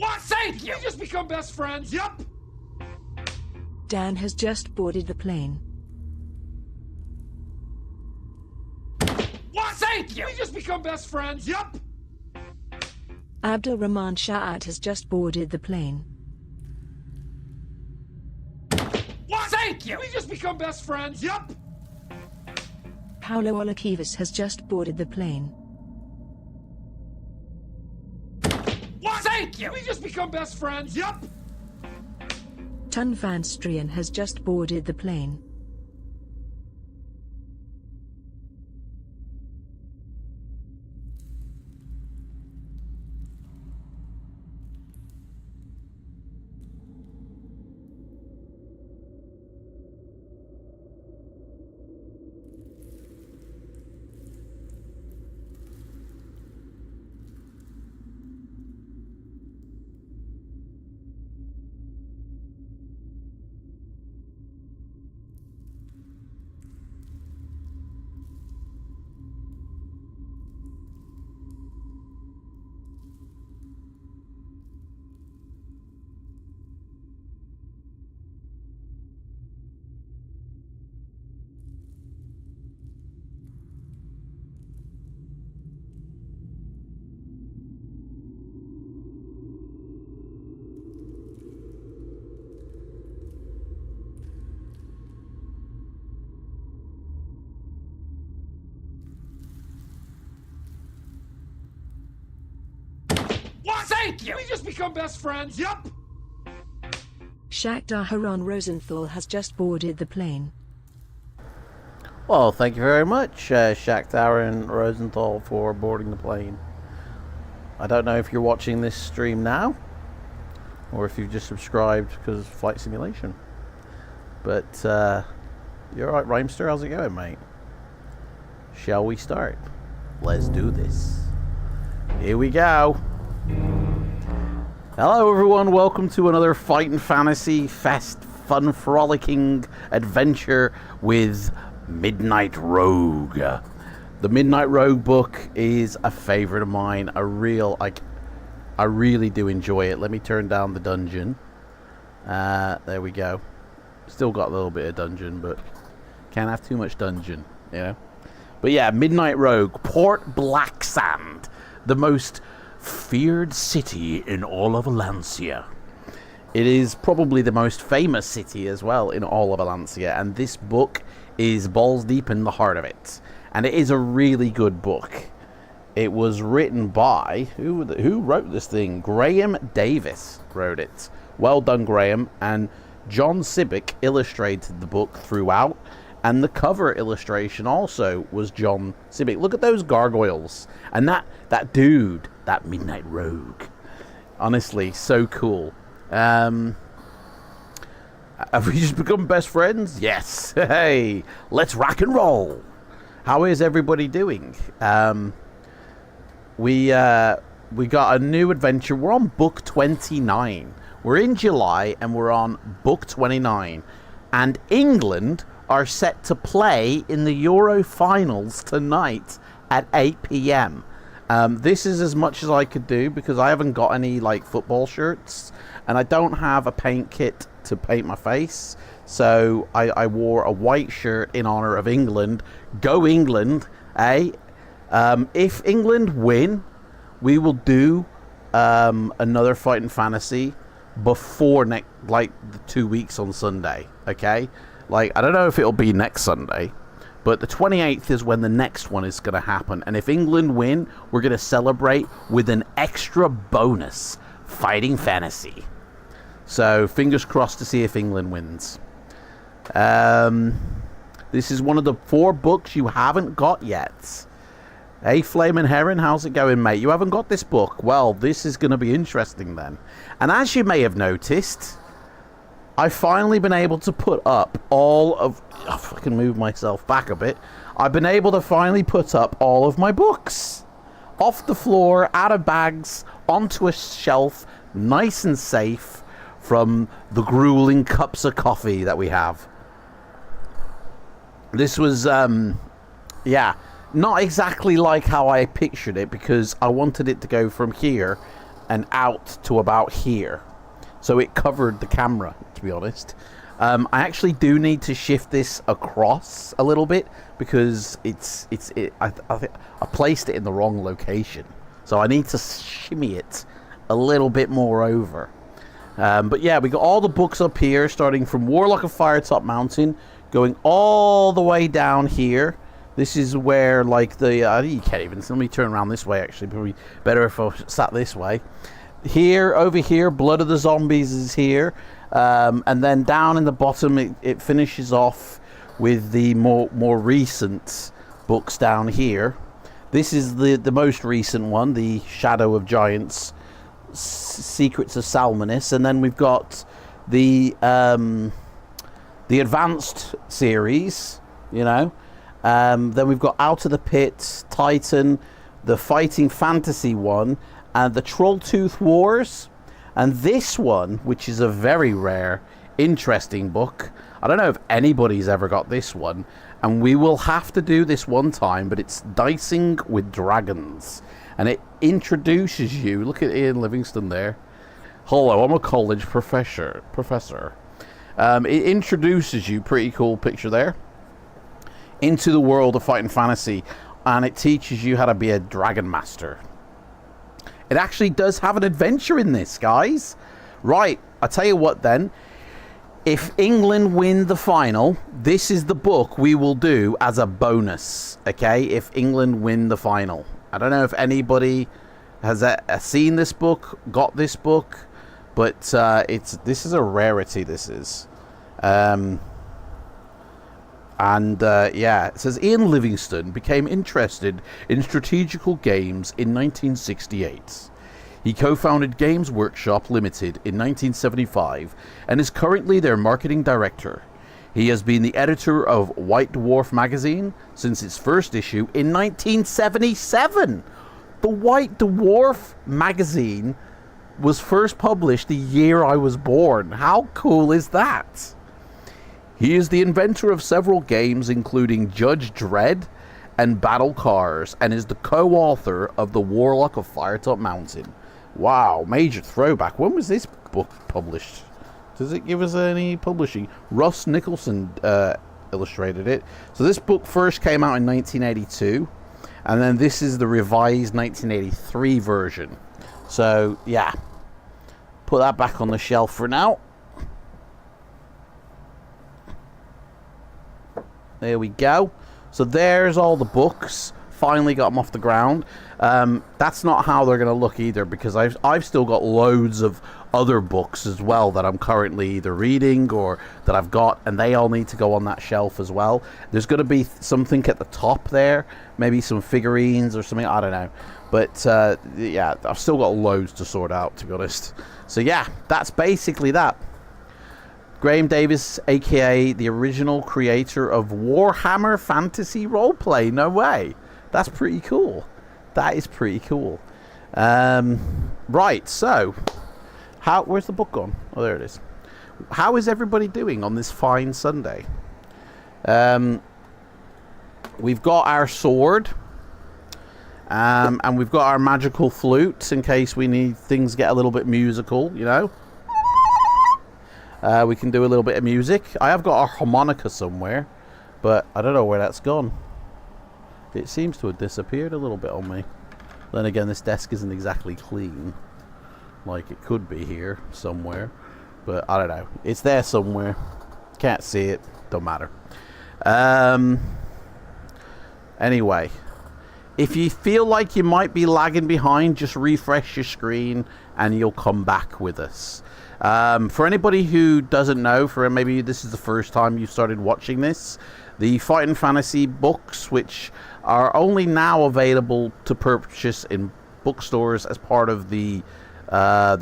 What? Thank you! We just become best friends, yup! Dan has just boarded the plane. What? Thank you! We just become best friends, yup! Abdul Rahman Sha'at has just boarded the plane. What? Thank you! We just become best friends, yup! Paulo Olakivas has just boarded the plane. What? Thank you! We just become best friends, yup! Tun Van Strien has just boarded the plane. What? Thank you! We just become best friends, yup! Shakhtar Haran Rosenthal has just boarded the plane. Well, thank you very much, Shakhtar and Rosenthal, for boarding the plane. I don't know if you're watching this stream now, or if you've just subscribed because of Flight Simulation. But, you're alright, Rhymester, how's it going, mate? Shall we start? Let's do this. Here we go. Hello everyone, welcome to another Fighting Fantasy Fest fun frolicking adventure with Midnight Rogue. The Midnight Rogue book is a favorite of mine. I really do enjoy it. Let me turn down the dungeon. There we go. Still got a little bit of dungeon, but can't have too much dungeon, you know. But yeah, Midnight Rogue, Port Blacksand, the most feared city in all of Alancia. It is probably the most famous city as well in all of Alancia, and this book is balls deep in the heart of it. And it is a really good book. It was written by, who wrote this thing? Graham Davis wrote it. Well done, Graham. And John Sibic illustrated the book throughout, and the cover illustration also was John Sibic. Look at those gargoyles. And that dude, that Midnight Rogue. Honestly, so cool. Have we just become best friends? Yes. Hey, let's rock and roll. How is everybody doing? We got a new adventure. We're on book 29. We're in July and we're on book 29. And England are set to play in the Euro finals tonight at 8 p.m. This is as much as I could do because I haven't got any like football shirts and I don't have a paint kit to paint my face. So I wore a white shirt in honor of England. Go England, eh? If England win, we will do another Fighting Fantasy before the 2 weeks on Sunday, okay? Like, I don't know if it'll be next Sunday, but the 28th is when the next one is going to happen. And if England win, we're going to celebrate with an extra bonus Fighting Fantasy. So, fingers crossed to see if England wins. This is one of the 4 books you haven't got yet. Hey, Flamin' Heron, how's it going, mate? You haven't got this book? Well, this is going to be interesting then. And as you may have noticed, I've finally been able to put up all of... Oh, if I can move myself back a bit. I've been able to finally put up all of my books. Off the floor, out of bags, onto a shelf, nice and safe, from the grueling cups of coffee that we have. This was, not exactly like how I pictured it, because I wanted it to go from here and out to about here. So it covered the camera, to be honest. I actually do need to shift this across a little bit because I placed it in the wrong location. So I need to shimmy it a little bit more over. But yeah, we got all the books up here, starting from Warlock of Firetop Mountain, going all the way down here. This is where, like, you can't even... Let me turn around this way, actually. Probably better if I sat this way. Here, over here, Blood of the Zombies is here. And then down in the bottom, it finishes off with the more recent books down here. This is the most recent one, the Shadow of Giants, Secrets of Salmonis. And then we've got the Advanced series, you know. Then we've got Out of the Pit, Titan, the Fighting Fantasy one, and the Trolltooth Wars. And this one, which is a very rare, interesting book. I don't know if anybody's ever got this one, and we will have to do this one time, but it's Dicing with Dragons. And it introduces you, look at Ian Livingston there. Hello, I'm a college professor. It introduces you, pretty cool picture there, into the world of Fighting Fantasy, and it teaches you how to be a Dragon Master. It actually does have an adventure in this, guys. Right, I tell you what then. If England win the final, this is the book we will do as a bonus, okay? If England win the final. I don't know if anybody has seen this book, got this book, but this is a rarity, this is. Yeah, it says Ian Livingston became interested in strategical games in 1968. He co-founded Games Workshop Limited in 1975 and is currently their marketing director. He has been the editor of White Dwarf magazine since its first issue in 1977. The White Dwarf magazine was first published the year I was born. How cool is that? He is the inventor of several games, including Judge Dredd and Battle Cars, and is the co-author of The Warlock of Firetop Mountain. Wow, major throwback. When was this book published? Does it give us any publishing? Russ Nicholson illustrated it. So this book first came out in 1982, and then this is the revised 1983 version. So, yeah. Put that back on the shelf for now. There we go. So there's all the books. Finally got them off the ground. That's not how they're going to look either, because I've still got loads of other books as well that I'm currently either reading or that I've got, and they all need to go on that shelf as well. There's going to be something at the top there, maybe some figurines or something, I don't know. But yeah, I've still got loads to sort out, to be honest. So yeah, that's basically that. Graham Davis, aka the original creator of Warhammer Fantasy Roleplay. No way. That's pretty cool. That is pretty cool. Right, so where's the book gone? Oh, there it is. How is everybody doing on this fine Sunday? We've got our sword, and we've got our magical flute in case we need things get a little bit musical, you know. We can do a little bit of music. I have got a harmonica somewhere, but I don't know where that's gone. It seems to have disappeared a little bit on me. Then again, this desk isn't exactly clean. Like it could be here somewhere, but I don't know. It's there somewhere. Can't see it. Don't matter. Anyway, if you feel like you might be lagging behind, just refresh your screen and you'll come back with us. For anybody who doesn't know, for maybe this is the first time you've started watching this, the Fighting Fantasy books, which are only now available to purchase in bookstores as part of the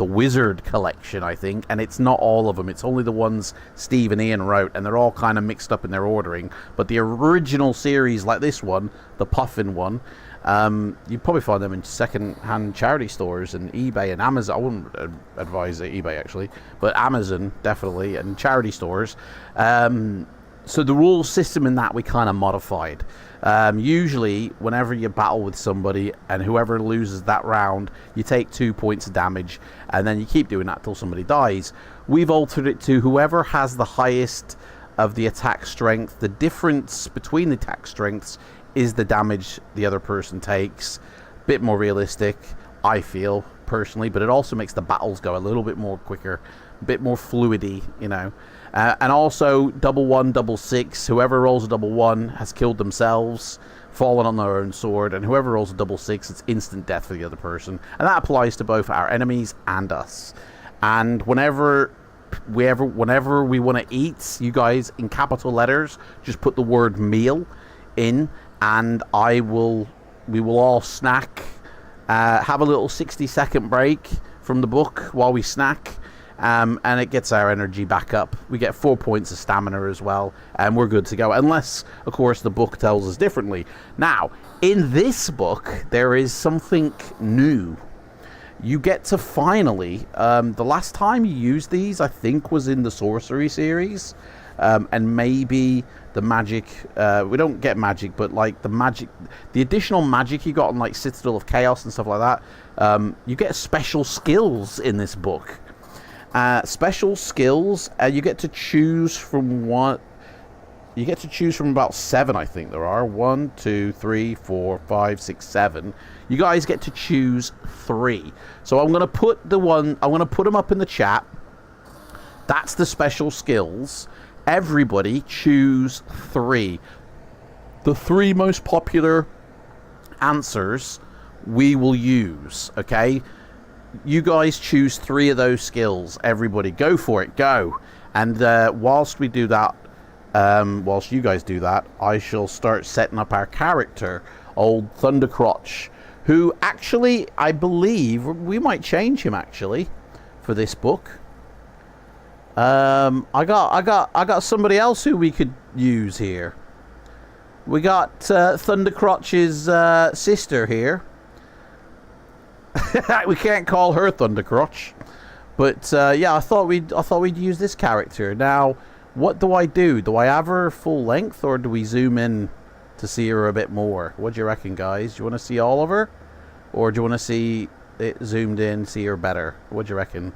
Wizard collection, I think, and it's not all of them. It's only the ones Steve and Ian wrote, and they're all kind of mixed up in their ordering. But the original series, like this one, the Puffin one, you probably find them in second-hand charity stores and eBay and Amazon. I wouldn't advise eBay, actually, but Amazon, definitely, and charity stores. So the rule system in that we kind of modified. Usually, whenever you battle with somebody and whoever loses that round, you take 2 points of damage, and then you keep doing that till somebody dies. We've altered it to whoever has the highest of the attack strength. The difference between the attack strengths is the damage the other person takes. Bit more realistic, I feel, personally, but it also makes the battles go a little bit more quicker, a bit more fluidy, you know. And also, double 1, double 6. Whoever rolls a double 1 has killed themselves, fallen on their own sword, and whoever rolls a double 6, it's instant death for the other person. And that applies to both our enemies and us. And whenever we want to eat, you guys, in capital letters, just put the word meal in, and we will all snack, have a little 60-second break from the book while we snack. And it gets our energy back up. We get 4 points of stamina as well, and we're good to go. Unless, of course, the book tells us differently. Now, in this book, there is something new. You get to finally... the last time you used these, I think, was in the Sorcery series. And maybe the magic... we don't get magic, but, like, the magic... The additional magic you got on, like, Citadel of Chaos and stuff like that. You get special skills in this book. Special skills, you get to choose from what you get to choose from about 7, I think there are. 1, 2, 3, 4, 5, 6, 7. You guys get to choose 3. So I'm gonna put them up in the chat. That's the special skills. Everybody choose 3. The 3 most popular answers we will use, okay? You guys choose 3 of those skills. Everybody, go for it. Go. And whilst we do that, whilst you guys do that, I shall start setting up our character, old Thundercrotch, who actually, I believe, we might change him actually for this book. I got somebody else who we could use here. We got Thundercrotch's sister here. We can't call her Thundercrotch, but yeah, I thought we'd use this character. Now, what do I do? Do I have her full length, or do we zoom in to see her a bit more? What do you reckon, guys? Do you want to see all of her, or do you want to see it zoomed in, see her better? What do you reckon?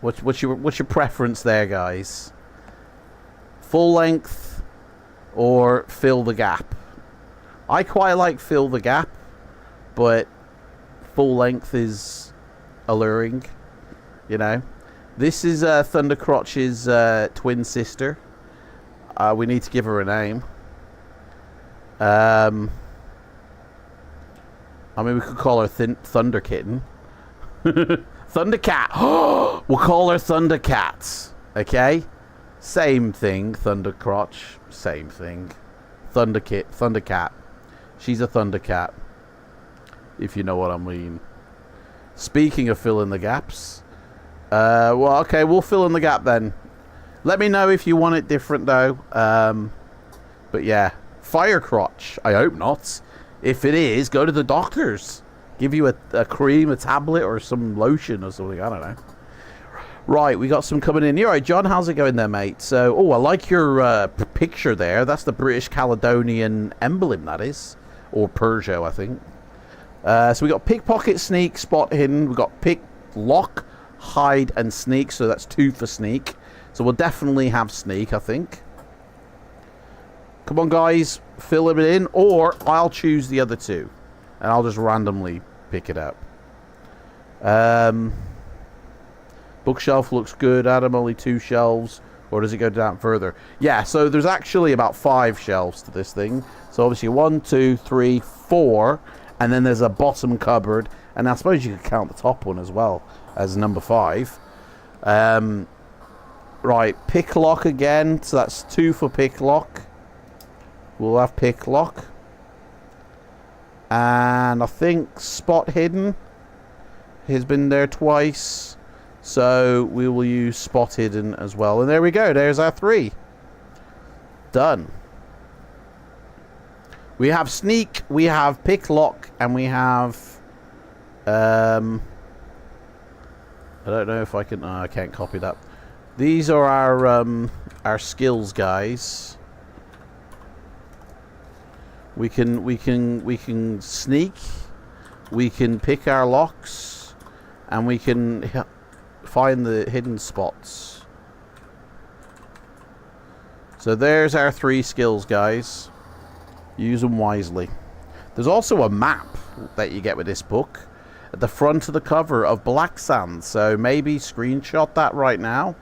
What's your preference there, guys? Full length or fill the gap? I quite like fill the gap, but full length is alluring, you know. This is Thundercrotch's twin sister. We need to give her a name. I mean, we could call her Thunder Kitten. Thundercat. We'll call her Thundercat. Okay? Same thing, Thundercrotch. Same thing. Thundercat. She's a Thundercat, if you know what I mean. Speaking of filling the gaps, well, okay, we'll fill in the gap then. Let me know if you want it different, though. But yeah, Firecrotch. I hope not. If it is, go to the doctors. Give you a cream, a tablet, or some lotion or something. I don't know. Right, we got some coming in. You all right, John? How's it going there, mate? So, oh, I like your picture there. That's the British Caledonian emblem, that is. Or Peugeot, I think. So we got pickpocket, sneak, spot hidden. We got pick, lock, hide, and sneak. So that's 2 for sneak. So we'll definitely have sneak, I think. Come on, guys, fill it in, or I'll choose the other 2, and I'll just randomly pick it up. Bookshelf looks good. Adam, only 2 shelves, or does it go down further? Yeah, so there's actually about 5 shelves to this thing. So obviously 1, 2, 3, 4. And then there's a bottom cupboard. And I suppose you could count the top one as well as number 5. Right, pick lock again. So that's 2 for pick lock. We'll have pick lock. And I think spot hidden has been there twice. So we will use spot hidden as well. And there we go. There's our 3. Done. We have sneak, we have pick lock, and we have I don't know if I can I can't copy that. These are our skills, guys. We can sneak, we can pick our locks, and we can find the hidden spots. So there's our 3 skills, guys. Use them wisely. There's also a map that you get with this book at the front of the cover of Black Sand. So maybe screenshot that right now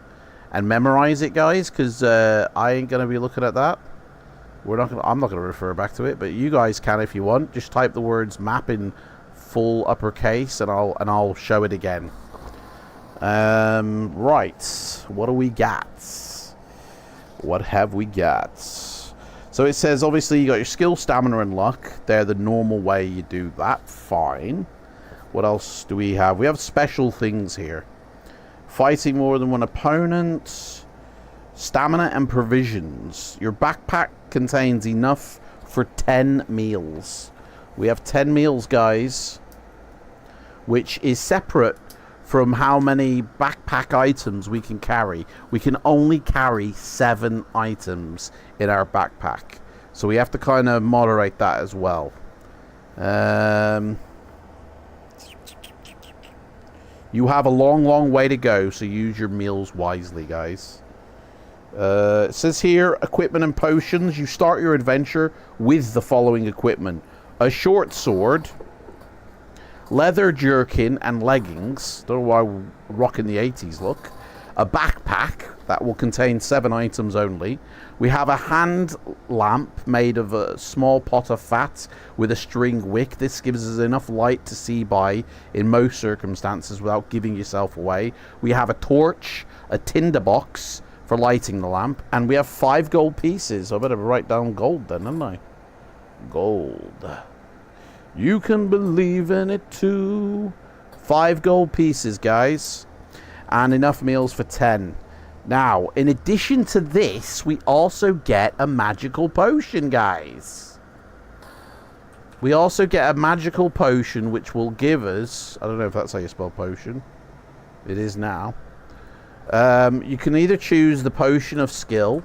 and memorize it, guys, because I ain't gonna be looking at that. I'm not gonna refer back to it, but you guys can if you want. Just type the words map in full uppercase, and I'll show it again. Right, what do we got? What have we got? So it says, obviously, you got your skill, stamina, and luck. They're the normal way you do that. Fine. What else do we have? We have special things here. Fighting more than one opponent. Stamina and provisions. Your backpack contains enough for 10 meals. We have 10 meals, guys, which is separate from how many backpack items we can carry. We can only carry 7 items in our backpack, so we have to kind of moderate that as well. You have a long way to go, so use your meals wisely, guys. It says here, equipment and potions. You start your adventure with the following equipment: a short sword, leather jerkin and leggings. Don't know why we're rocking the 80s look. A backpack that will contain 7 items only. We have a hand lamp made of a small pot of fat with a string wick. This gives us enough light to see by in most circumstances without giving yourself away. We have a torch, a tinder box for lighting the lamp, and we have 5 gold pieces. I better write down gold then, haven't I? Gold. You can believe in it too. 5 gold pieces, guys. And enough meals for 10. Now, in addition to this, we also get a magical potion, guys. We also get a magical potion which will give us... I don't know if that's how you spell potion. It is now. You can either choose the potion of skill.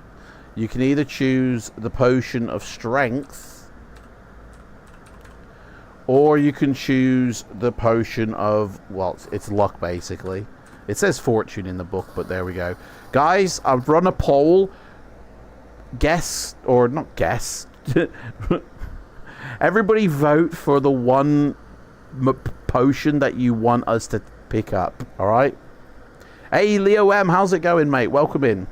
You can either choose the potion of strength. Or you can choose the potion of... Well, it's luck, basically. It says fortune in the book, but there we go. Guys, I've run a poll. Guess, or not guess. Everybody vote for the one potion that you want us to pick up, alright? Hey, Leo M, how's it going, mate? Welcome in.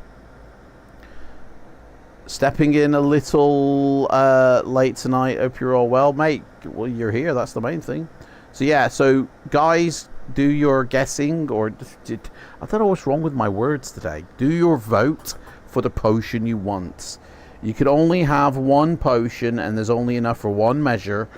Stepping in a little late tonight. Hope you're all well, mate. Well, you're here. That's the main thing. So, yeah. So, guys, do your guessing, or... I don't know what's wrong with my words today. Do your vote for the potion you want. You can only have 1 potion, and there's only enough for 1 measure.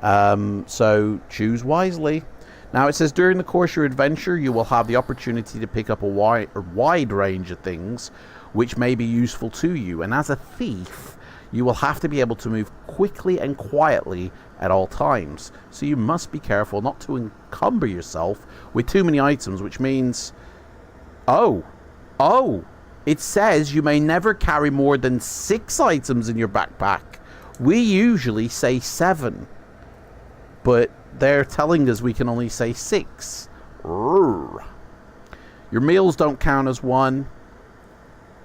So, choose wisely. Now, it says, during the course of your adventure, you will have the opportunity to pick up a wide range of things which may be useful to you. And as a thief, you will have to be able to move quickly and quietly at all times. So you must be careful not to encumber yourself with too many items, which means... Oh! It says you may never carry more than 6 items in your backpack. We usually say 7. But they're telling us we can only say 6. Your meals don't count as 1,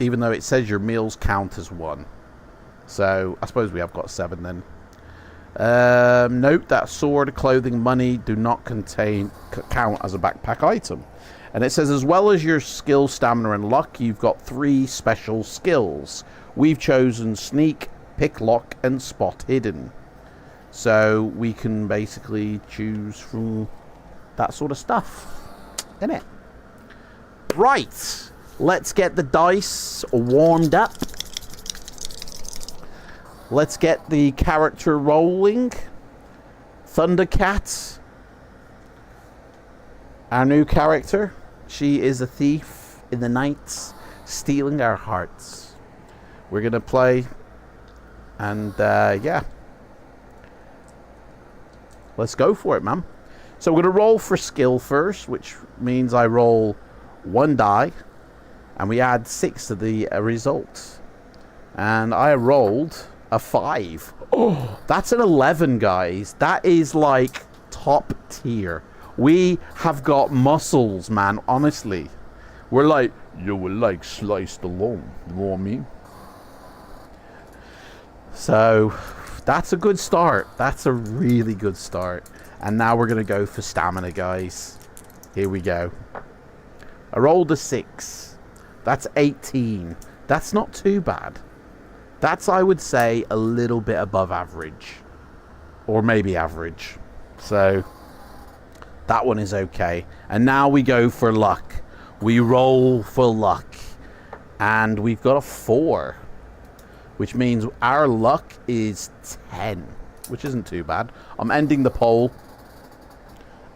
even though it says your meals count as 1. So, I suppose we have got 7 then. Note that sword, clothing, money do not count as a backpack item. And it says, as well as your skill, stamina, and luck, you've got 3 special skills. We've chosen sneak, pick lock, and spot hidden. So we can basically choose from that sort of stuff, innit? Right, let's get the dice warmed up. Let's get the character rolling. Thundercat, our new character. She is a thief in the night, stealing our hearts. We're gonna play, and yeah. Let's go for it, man. So we're going to roll for skill first, which means I roll 1 die. And we add 6 to the result. And I rolled a 5. Oh, that's an 11, guys. That is like top tier. We have got muscles, man, honestly. We're like, you will like sliced alone. You know what I mean? So, that's a good start. That's a really good start. And now we're going to go for stamina, guys. Here we go. I rolled a 6. That's 18. That's not too bad. That's, I would say, a little bit above average. Or maybe average. So, that one is okay. And now we go for luck. We roll for luck. And we've got a 4. Which means our luck is 10. Which isn't too bad. I'm ending the poll.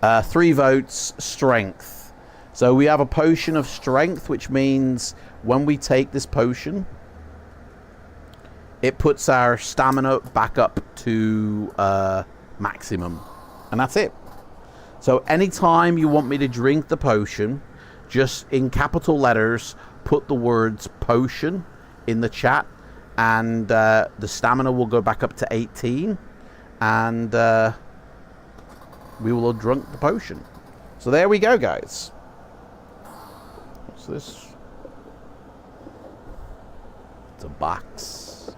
3 votes, strength. So we have a potion of strength, which means when we take this potion, it puts our stamina back up to maximum. And that's it. So anytime you want me to drink the potion, just in capital letters, put the words potion in the chat, and the stamina will go back up to 18, and we will have drunk the potion. So there we go, guys. What's this? It's a box.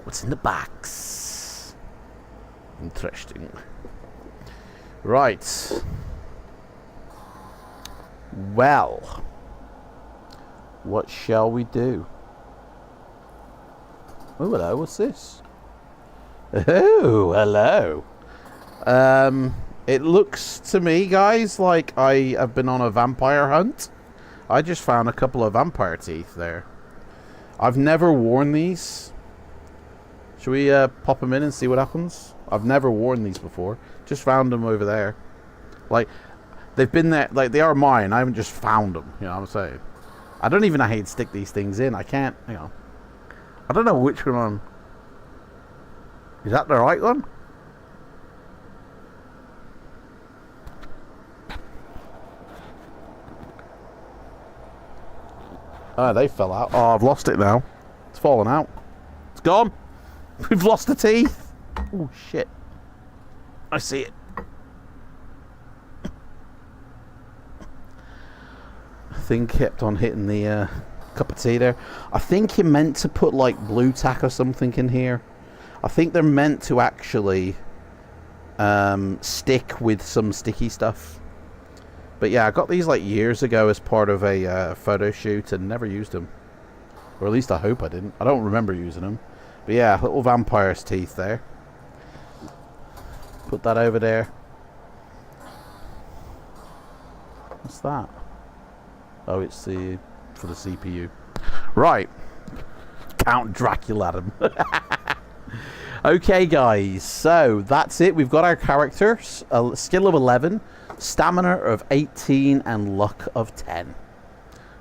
What's in the box? Interesting. Right. Well, what shall we do? Oh, hello. What's this? Oh, hello. It looks to me, guys, like I have been on a vampire hunt. I just found a couple of vampire teeth there. I've never worn these. Should we pop them in and see what happens? I've never worn these before. Just found them over there. Like, they've been there. Like, they are mine. I haven't just found them. You know what I'm saying? I don't even know how you'd stick these things in. I can't, you know. I don't know which one. Is that the right one? Oh, they fell out. Oh, I've lost it now. It's fallen out. It's gone. We've lost the teeth. Oh, shit. I see it. Thing kept on hitting the cup of tea there. I think you're meant to put like blue tack or something in here. I think they're meant to actually stick with some sticky stuff. But yeah, I got these like years ago as part of a photo shoot and never used them. Or at least I hope I didn't. I don't remember using them. But yeah, little vampire's teeth there. Put that over there. What's that? Oh, it's the for the CPU. Right. Count Dracula them. Okay, guys. So that's it. We've got our characters. A skill of 11, stamina of 18, and luck of 10.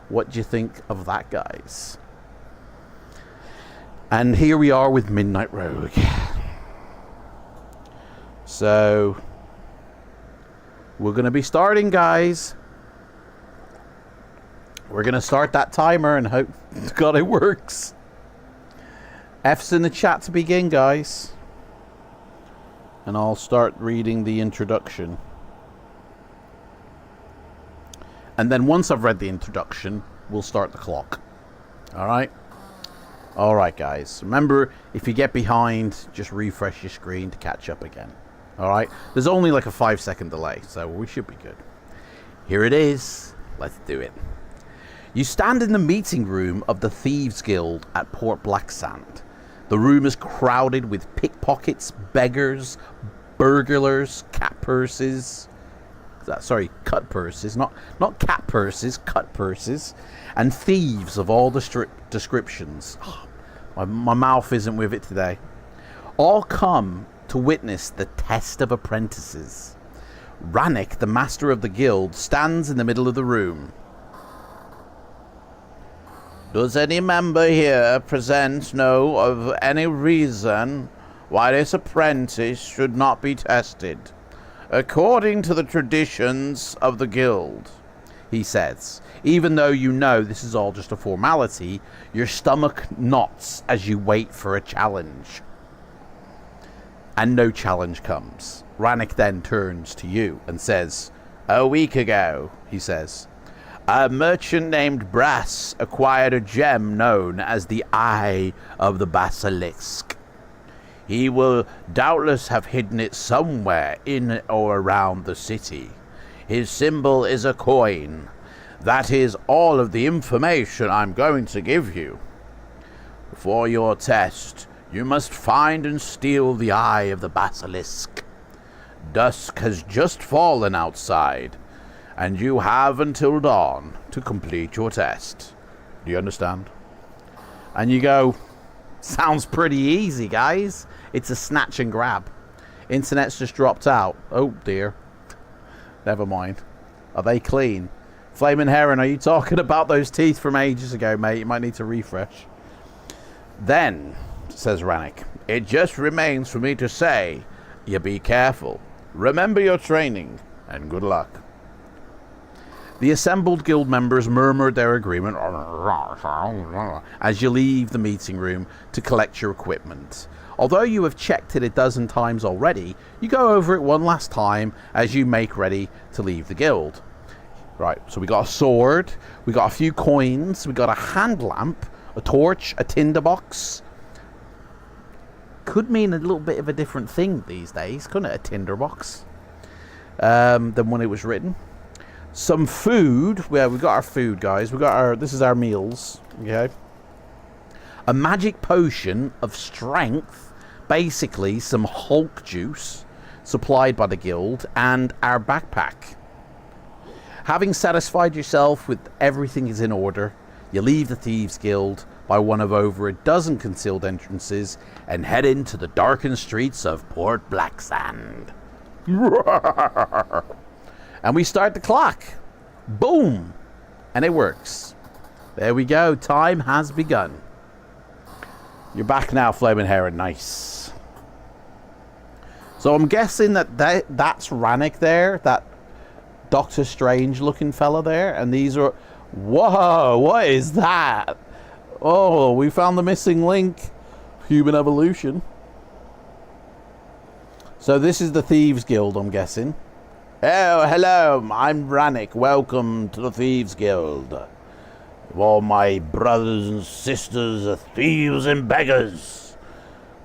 What do you think of that, guys? And here we are with Midnight Rogue. So we're going to be starting, guys. We're going to start that timer and hope to God it works. F's in the chat to begin, guys. And I'll start reading the introduction. And then once I've read the introduction, we'll start the clock. Alright? Alright, guys. Remember, if you get behind, just refresh your screen to catch up again. Alright? There's only like a 5-second delay, so we should be good. Here it is. Let's do it. You stand in the meeting room of the Thieves Guild at Port Blacksand. The room is crowded with pickpockets, beggars, burglars, cut purses, not cat purses, cut purses, and thieves of all descriptions. Oh, my mouth isn't with it today. All come to witness the test of apprentices. Rannick, the master of the guild, stands in the middle of the room. Does any member here present know of any reason why this apprentice should not be tested, according to the traditions of the guild? he says. Even though you know this is all just a formality, your stomach knots as you wait for a challenge. And no challenge comes. Rannick then turns to you and says, "A week ago," he says, "a merchant named Brass acquired a gem known as the Eye of the Basilisk. He will doubtless have hidden it somewhere in or around the city. His symbol is a coin. That is all of the information I'm going to give you. For your test, you must find and steal the Eye of the Basilisk. Dusk has just fallen outside, and you have until dawn to complete your test." Do you understand? And you go, "Sounds pretty easy, guys. It's a snatch and grab. Internet's just dropped out. Oh dear. Never mind. Are they clean? Flaming Heron, are you talking about those teeth from ages ago, mate? You might need to refresh." "Then," says Rannick, "it just remains for me to say, you be careful. Remember your training, and good luck." The assembled guild members murmured their agreement as you leave the meeting room to collect your equipment. Although you have checked it a dozen times already, you go over it one last time as you make ready to leave the guild. Right, so we got a sword, we got a few coins, we got a hand lamp, a torch, a tinderbox. Could mean a little bit of a different thing these days, couldn't it? A tinderbox. Than when it was written. Some food. Well, we got our food, guys. This is our meals. Okay. A magic potion of strength, basically some Hulk juice supplied by the guild, and our backpack. Having satisfied yourself with everything is in order, you leave the Thieves Guild by one of over a dozen concealed entrances and head into the darkened streets of Port Blacksand. And we start the clock. Boom! And it works. There we go. Time has begun. You're back now, Flaming Heron. Nice. So I'm guessing that's Rannick there, that Doctor Strange looking fella there, and these are... Whoa, what is that? Oh, we found the missing link. Human evolution. So this is the Thieves Guild, I'm guessing. Oh, hello, I'm Rannick. Welcome to the Thieves Guild. All my brothers and sisters are thieves and beggars.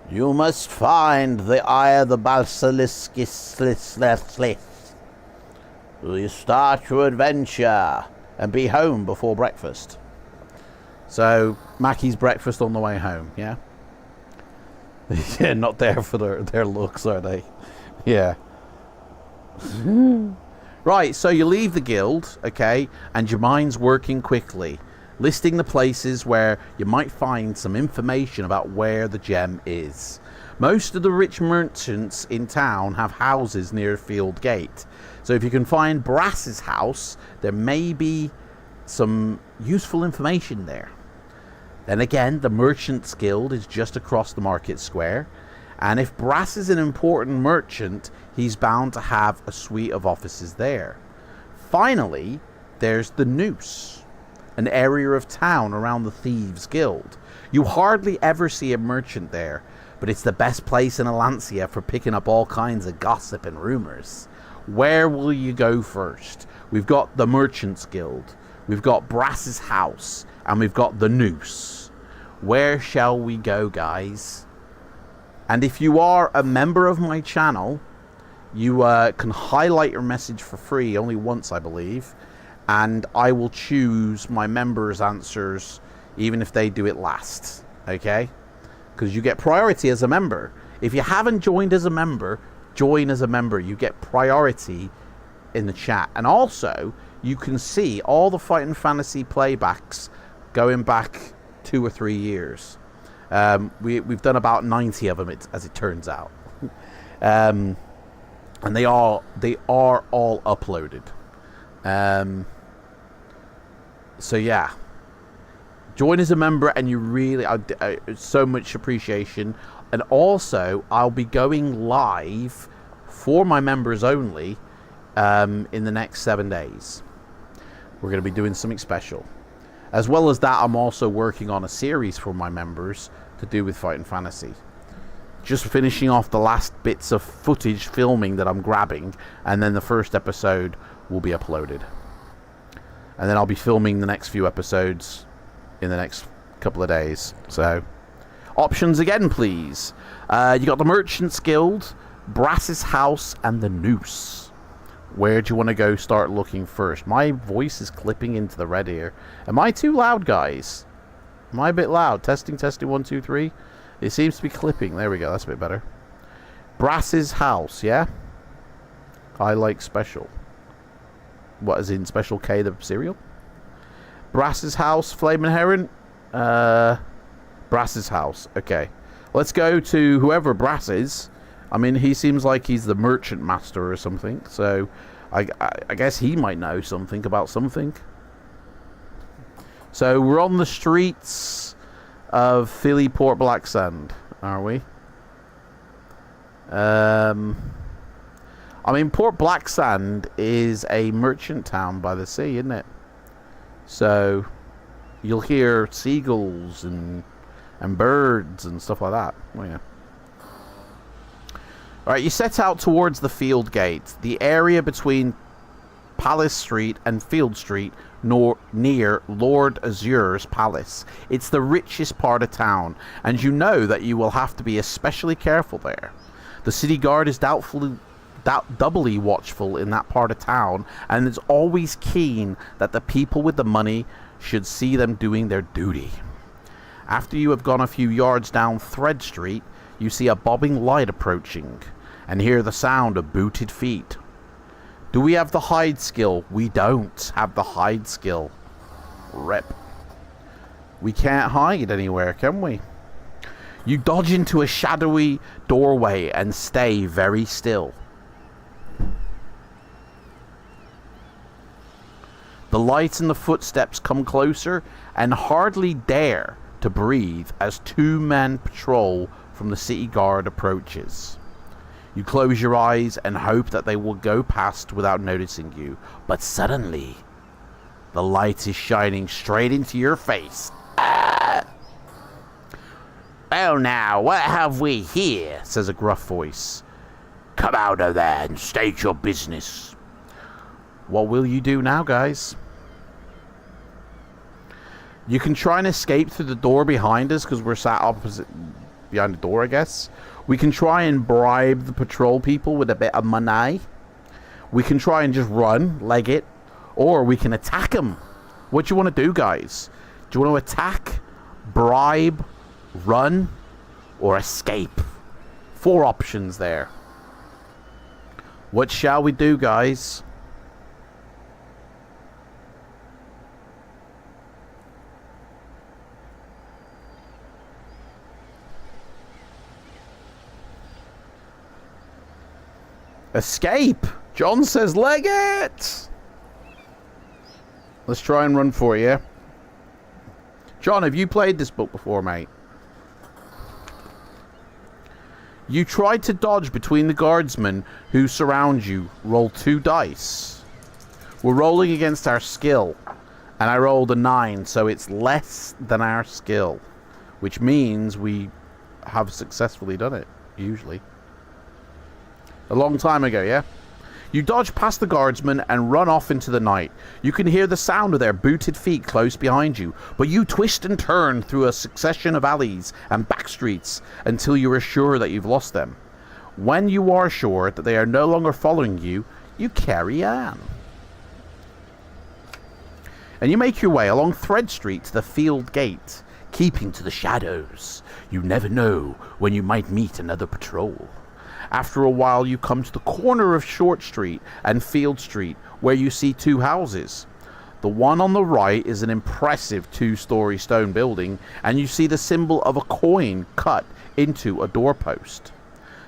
You must find the Eye of the Basilisk. You start your adventure and be home before breakfast. So, Mackie's breakfast on the way home, yeah? Yeah, not there for their looks, are they? Yeah. Right, so you leave the guild, okay, and your mind's working quickly, listing the places where you might find some information about where the gem is. Most of the rich merchants in town have houses near Field Gate, so if you can find Brass's house, there may be some useful information there. Then again, the Merchants Guild is just across the market square, and if Brass is an important merchant, he's bound to have a suite of offices there. Finally, there's the Noose, an area of town around the Thieves Guild. You hardly ever see a merchant there, but it's the best place in Alancia for picking up all kinds of gossip and rumors. Where will you go first? We've got the Merchants Guild, we've got Brass's house, and we've got the Noose. Where shall we go, guys? And if you are a member of my channel, you can highlight your message for free, only once I believe, and I will choose my members' answers even if they do it last, okay? Because you get priority as a member. If you haven't joined as a member, join as a member. You get priority in the chat. And also, you can see all the Fighting Fantasy playbacks going back 2 or 3 years. We've done about 90 of them, as it turns out. And they are all uploaded. So yeah, join as a member, and you really so much appreciation. And also, I'll be going live for my members only in the next 7 days. we're going to be doing something special. As well as that, I'm also working on a series for my members to do with Fighting Fantasy. Just finishing off the last bits of footage filming that I'm grabbing, and then the first episode will be uploaded. And then I'll be filming the next few episodes in the next couple of days. So, options again, please. You got the Merchants Guild, Brass's House, and the Noose. Where do you want to go start looking first? My voice is clipping into the red here. Am I too loud, guys? Am I a bit loud? Testing, 1, 2, 3. It seems to be clipping. There we go. That's a bit better. Brass's House, yeah? I like special. What, as in Special K, the cereal? Brass's House, Flamin' Heron? Brass's House. Okay. Let's go to whoever Brass is. I mean, he seems like he's the merchant master or something. So, I guess he might know something about something. So, we're on the streets of Philly Port Blacksand, are we? I mean, Port Blacksand is a merchant town by the sea, isn't it? So, you'll hear seagulls and birds and stuff like that. Oh, yeah. Alright, you set out towards the Field Gate, the area between Palace Street and Field Street near Lord Azure's palace. It's the richest part of town, and you know that you will have to be especially careful there. The city guard is doubly watchful in that part of town, and is always keen that the people with the money should see them doing their duty. After you have gone a few yards down Thread Street, you see a bobbing light approaching, and hear the sound of booted feet. Do we have the hide skill? We don't have the hide skill. Rip. We can't hide anywhere, can we? You dodge into a shadowy doorway and stay very still. The light and the footsteps come closer and hardly dare to breathe as 2 men patrol from the city guard approaches. You close your eyes and hope that they will go past without noticing you. But suddenly, the light is shining straight into your face. Ah! Well now, what have we here? Says a gruff voice. Come out of there and state your business. What will you do now, guys? You can try and escape through the door behind us because we're sat opposite behind the door, I guess. We can try and bribe the patrol people with a bit of money. We can try and just run, leg it. Or we can attack them. What do you want to do, guys? Do you want to attack, bribe, run, or escape? 4 options there. What shall we do, guys? Escape! John says leg it! Let's try and run for you. John, have you played this book before, mate? You tried to dodge between the guardsmen who surround you. Roll 2 dice. We're rolling against our skill. And I rolled a 9, so it's less than our skill. Which means we have successfully done it, usually. A long time ago, yeah? You dodge past the guardsmen and run off into the night. You can hear the sound of their booted feet close behind you, but you twist and turn through a succession of alleys and back streets until you are sure that you've lost them. When you are sure that they are no longer following you, you carry on. And you make your way along Thread Street to the Field Gate, keeping to the shadows. You never know when you might meet another patrol. After a while, you come to the corner of Short Street and Field Street, where you see 2 houses. The one on the right is an impressive 2-story stone building, and you see the symbol of a coin cut into a doorpost.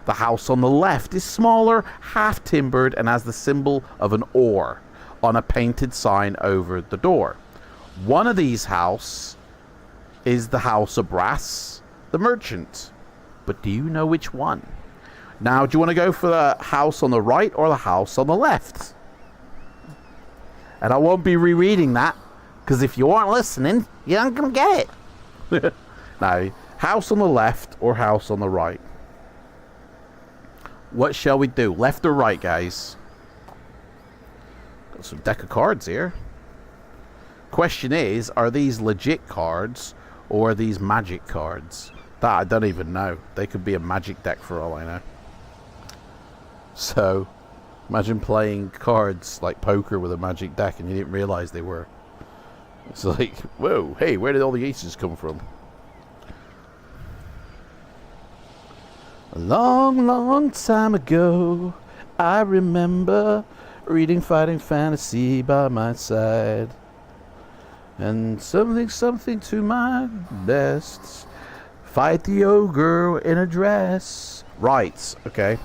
The house on the left is smaller, half-timbered, and has the symbol of an oar on a painted sign over the door. One of these houses is the House of Brass, the merchant. But do you know which one? Now, do you want to go for the house on the right or the house on the left? And I won't be rereading that, because if you aren't listening, you aren't going to get it. Now, house on the left or house on the right? What shall we do? Left or right, guys? Got some deck of cards here. Question is, are these legit cards or are these magic cards? That I don't even know. They could be a magic deck for all I know. So, imagine playing cards like poker with a magic deck and you didn't realize they were. It's like, whoa, hey, where did all the aces come from? A long, long time ago, I remember reading Fighting Fantasy by my side. And something to my best. Fight the ogre in a dress. Right, okay.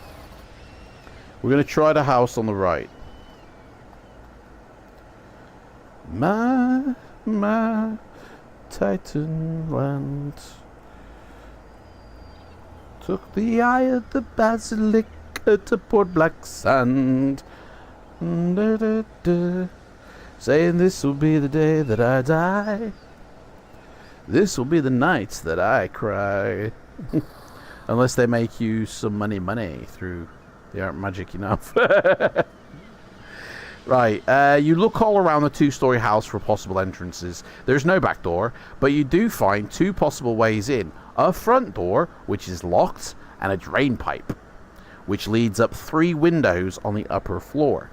We're going to try the house on the right. My Titan land took the eye of the basilisk to Port Black Sand. Saying this will be the day that I die. This will be the nights that I cry. Unless they make you some money through... They aren't magic enough. Right, you look all around the two-story house for possible entrances. There's no back door, but you do find two possible ways in. A front door, which is locked, and a drain pipe, which leads up 3 windows on the upper floor.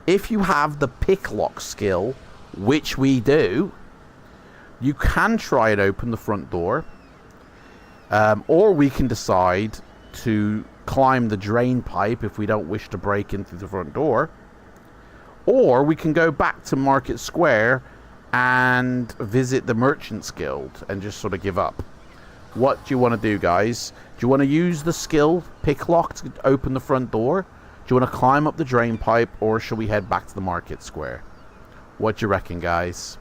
If you have the pick lock skill, which we do, you can try and open the front door, or we can decide to climb the drain pipe if we don't wish to break in through the front door, or we can go back to Market Square and visit the Merchants Guild and just sort of give up. What do you want to do, guys? Do you want to use the skill pick lock to open the front door? Do you want to climb up the drain pipe, or shall we head back to the Market Square? What do you reckon, guys?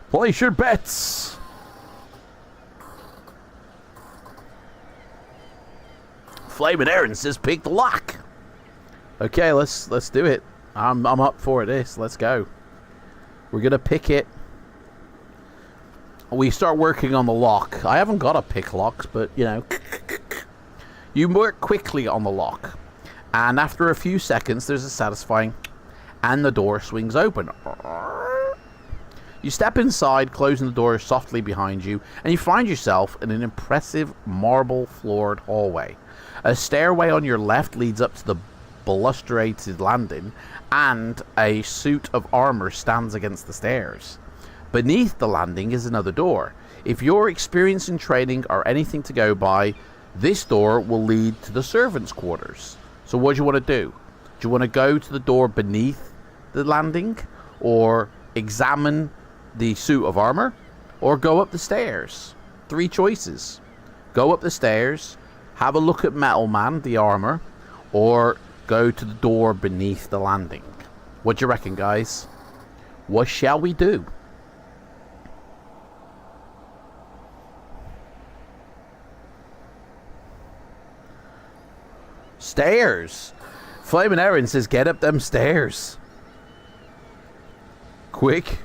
Place your bets! Flaming Aaron says pick the lock. Okay, let's do it. I'm up for this. Let's go. We're gonna pick it. We start working on the lock. I haven't got a pick lock, but you know, you work quickly on the lock, and after a few seconds, there's a satisfying, and the door swings open. You step inside, closing the door softly behind you, and you find yourself in an impressive marble-floored hallway. A stairway on your left leads up to the balustrated landing, and a suit of armor stands against the stairs. Beneath the landing is another door. If your experience in training are anything to go by, this door will lead to the servants' quarters. So what do you want to do? Do you want to go to the door beneath the landing, or examine the suit of armor, or go up the stairs? 3 choices. Go up the stairs, have a look at Metal Man, the armor, or go to the door beneath the landing. What do you reckon, guys? What shall we do? Stairs. Flaming Aaron says get up them stairs. Quick.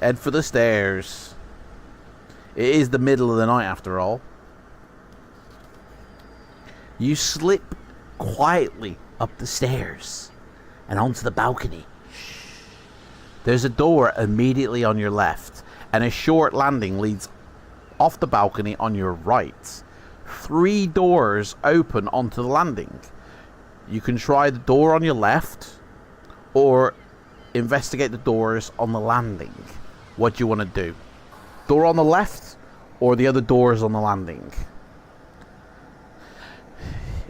Head for the stairs. It is the middle of the night after all. You slip quietly up the stairs and onto the balcony. There's a door immediately on your left, and a short landing leads off the balcony on your right. 3 doors open onto the landing. You can try the door on your left, or investigate the doors on the landing. What do you want to do? Door on the left, or the other doors on the landing?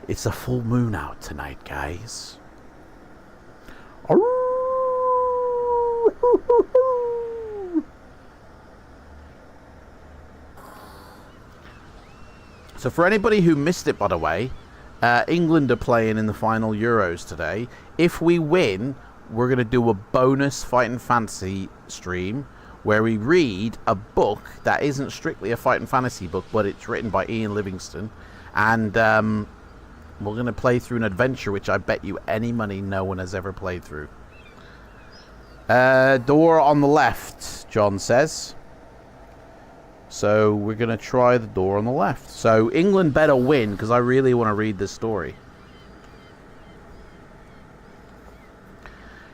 It's a full moon out tonight, guys. So for anybody who missed it, by the way, England are playing in the final Euros today. If we win, we're going to do a bonus Fighting Fantasy stream where we read a book that isn't strictly a Fighting Fantasy book, but it's written by Ian Livingstone. And we're going to play through an adventure which I bet you any money no one has ever played through. Door on the left, John says. So we're going to try the door on the left. So England better win, because I really want to read this story.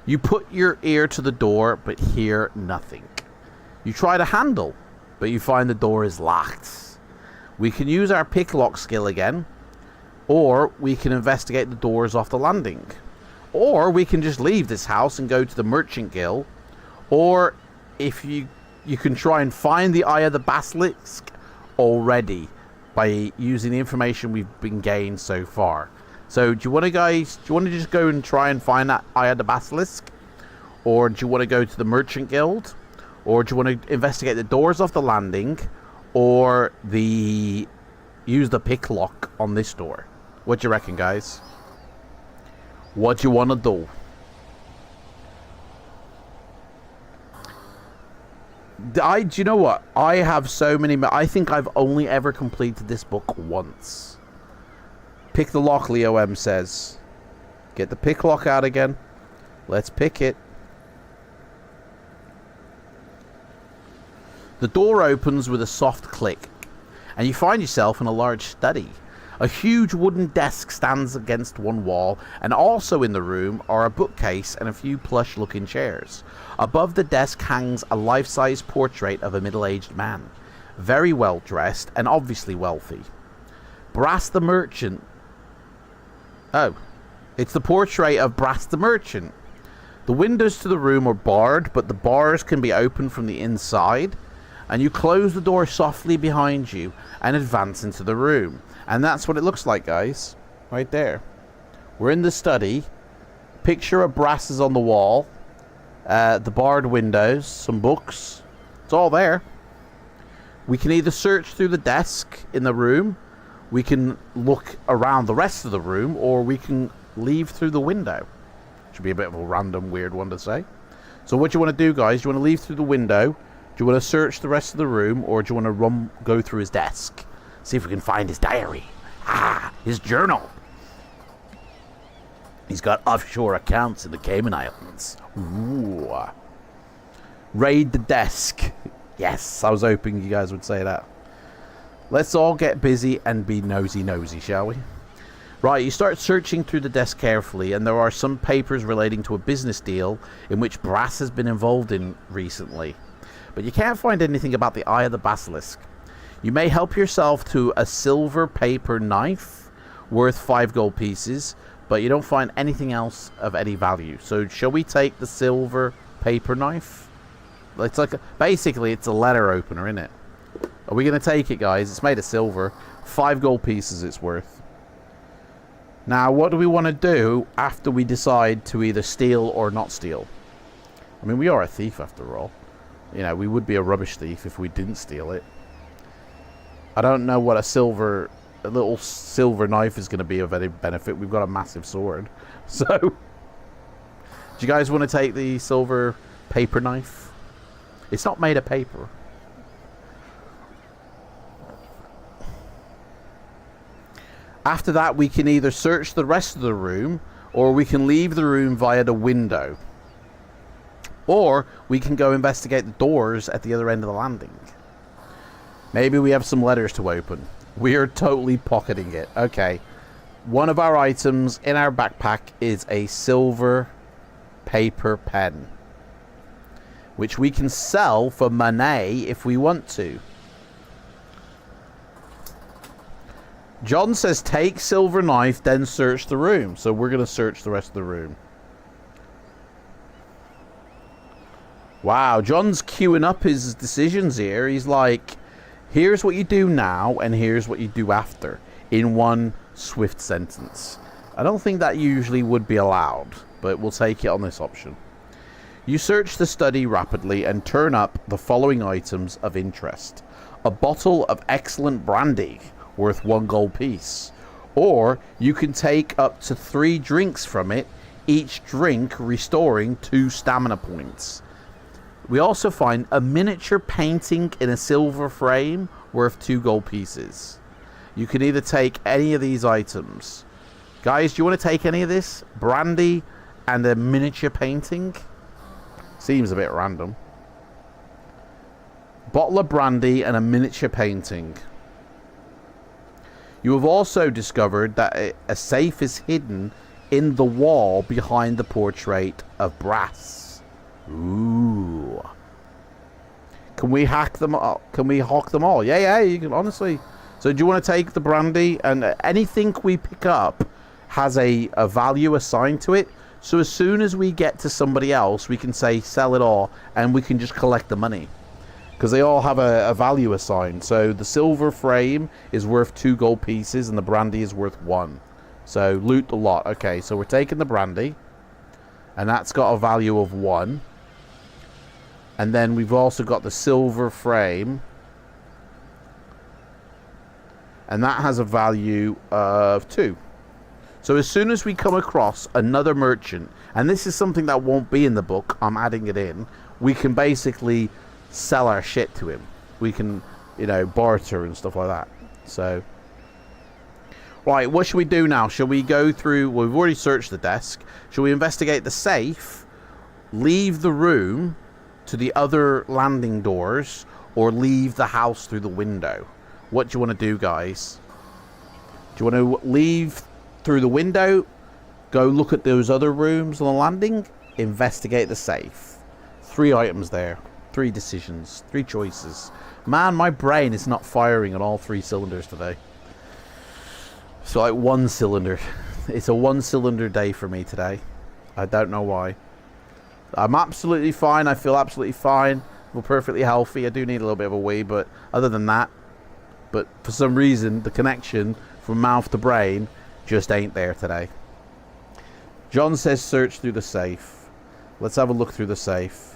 You put your ear to the door, but hear nothing. You try the handle, but you find the door is locked. We can use our pick lock skill again, or we can investigate the doors off the landing. Or we can just leave this house and go to the Merchant Guild. Or if you can try and find the Eye of the Basilisk already by using the information we've been gained so far. So do you want to just go and try and find that Eye of the Basilisk? Or do you want to go to the Merchant Guild? Or do you want to investigate the doors off the landing? Or use the pick lock on this door? What do you reckon, guys? What do you want to do? Do you know what? I have so many... I think I've only ever completed this book once. Pick the lock, Leo M says. Get the pick lock out again. Let's pick it. The door opens with a soft click, and you find yourself in a large study. A huge wooden desk stands against one wall, and also in the room are a bookcase and a few plush-looking chairs. Above the desk hangs a life-size portrait of a middle-aged man, very well-dressed and obviously wealthy. Brass the Merchant. Oh, it's the portrait of Brass the Merchant. The windows to the room are barred, but the bars can be opened from the inside, and you close the door softly behind you and advance into the room. And that's what it looks like, guys. Right there. We're in the study. Picture of Brass is on the wall. The barred windows. Some books. It's all there. We can either search through the desk in the room. We can look around the rest of the room. Or we can leave through the window. Should be a bit of a random, weird one to say. So what do you want to do, guys? Do you want to leave through the window? Do you want to search the rest of the room? Or do you want to go through his desk? See if we can find his diary. His journal. He's got offshore accounts in the Cayman Islands. Ooh. Raid the desk. Yes, I was hoping you guys would say that. Let's all get busy and be nosy, shall we? Right, you start searching through the desk carefully, and there are some papers relating to a business deal in which Brass has been involved in recently. But you can't find anything about the Eye of the Basilisk. You may help yourself to a silver paper knife worth 5 gold pieces, but you don't find anything else of any value. So shall we take the silver paper knife? It's like basically it's a letter opener, isn't it? Are we going to take it, guys? It's made of silver. 5 gold pieces it's worth. Now, what do we want to do after we decide to either steal or not steal? I mean, we are a thief after all. You know, we would be a rubbish thief if we didn't steal it. I don't know what a little silver knife is going to be of any benefit. We've got a massive sword. So, do you guys want to take the silver paper knife? It's not made of paper. After that, we can either search the rest of the room, or we can leave the room via the window. Or we can go investigate the doors at the other end of the landing. Maybe we have some letters to open. We are totally pocketing it. Okay. One of our items in our backpack is a silver paper pen, which we can sell for money if we want to. John says take silver knife, then search the room. So we're going to search the rest of the room. Wow, John's queuing up his decisions here. He's like, here's what you do now, and here's what you do after, in one swift sentence. I don't think that usually would be allowed, but we'll take it on this option. You search the study rapidly and turn up the following items of interest. A bottle of excellent brandy, worth 1 gold piece. Or you can take up to 3 drinks from it, each drink restoring 2 stamina points. We also find a miniature painting in a silver frame worth 2 gold pieces. You can either take any of these items. Guys, do you want to take any of this? Brandy and a miniature painting? Seems a bit random. Bottle of brandy and a miniature painting. You have also discovered that a safe is hidden in the wall behind the portrait of Brass. Ooh. Can we hack them all? Can we hawk them all? Yeah, you can, honestly. So do you want to take the brandy? And anything we pick up has a value assigned to it. So as soon as we get to somebody else, we can say sell it all and we can just collect the money. Because they all have a value assigned. So the silver frame is worth 2 gold pieces and the brandy is worth 1. So loot the lot. Okay, so we're taking the brandy. And that's got a value of 1. And then we've also got the silver frame. And that has a value of 2. So as soon as we come across another merchant, and this is something that won't be in the book, I'm adding it in, we can basically sell our shit to him. We can, you know, barter and stuff like that. So, right, what should we do now? Shall we go through, well, we've already searched the desk. Shall we investigate the safe, leave the room to the other landing doors, or leave the house through the window? What do you want to do, guys? Do you want to leave through the window, go look at those other rooms on the landing, investigate the safe? 3 items there. 3 decisions, 3 choices. Man, my brain is not firing on all 3 cylinders today. So like 1 cylinder. It's a 1-cylinder day for me today. I don't know why. I'm absolutely fine. I feel absolutely fine. I'm perfectly healthy. I do need a little bit of a wee, but other than that, but for some reason, the connection from mouth to brain just ain't there today. John says search through the safe. Let's have a look through the safe.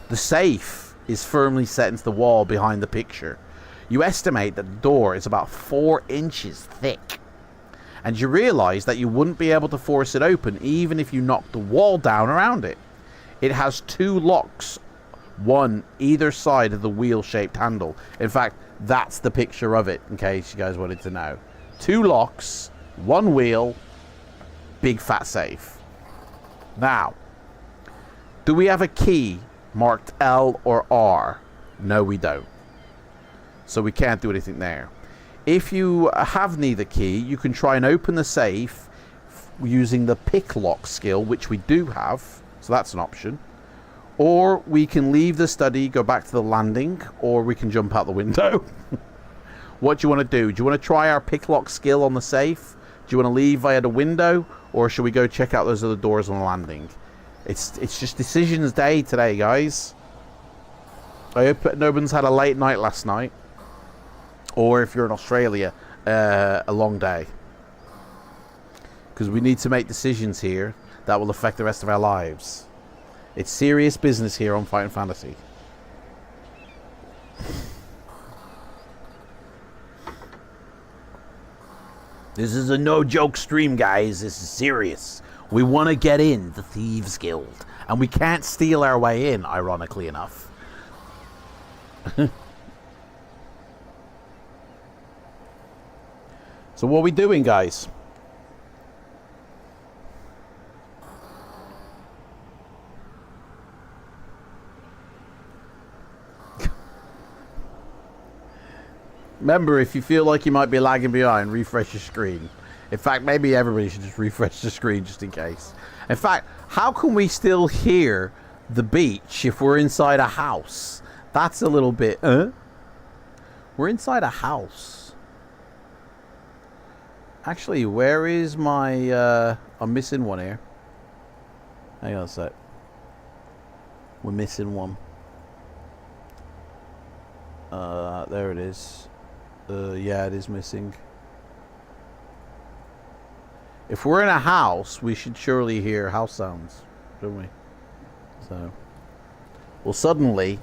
The safe is firmly set into the wall behind the picture. You estimate that the door is about 4 inches thick. And you realise that you wouldn't be able to force it open even if you knocked the wall down around it. It has 2 locks, one either side of the wheel-shaped handle. In fact, that's the picture of it, in case you guys wanted to know. 2 locks, 1 wheel, big fat safe. Now, do we have a key marked L or R? No, we don't. So we can't do anything there. If you have neither key, you can try and open the safe using the pick lock skill, which we do have. So that's an option. Or we can leave the study, go back to the landing, or we can jump out the window. What do you want to do? Do you want to try our pick lock skill on the safe? Do you want to leave via the window? Or should we go check out those other doors on the landing? It's just decisions day today, guys. I hope no one's had a late night last night. Or if you're in Australia, a long day. Because we need to make decisions here that will affect the rest of our lives. It's serious business here on Fighting Fantasy. This is a no-joke stream, guys. This is serious. We want to get in the Thieves Guild. And we can't steal our way in, ironically enough. So what are we doing, guys? Remember, if you feel like you might be lagging behind, refresh your screen. In fact, maybe everybody should just refresh the screen just in case. In fact, how can we still hear the beach if we're inside a house? That's a little bit... We're inside a house. Actually, where is my... I'm missing one here. Hang on a sec. We're missing one. There it is. Yeah, it is missing. If we're in a house, we should surely hear house sounds, don't we? So, well, suddenly,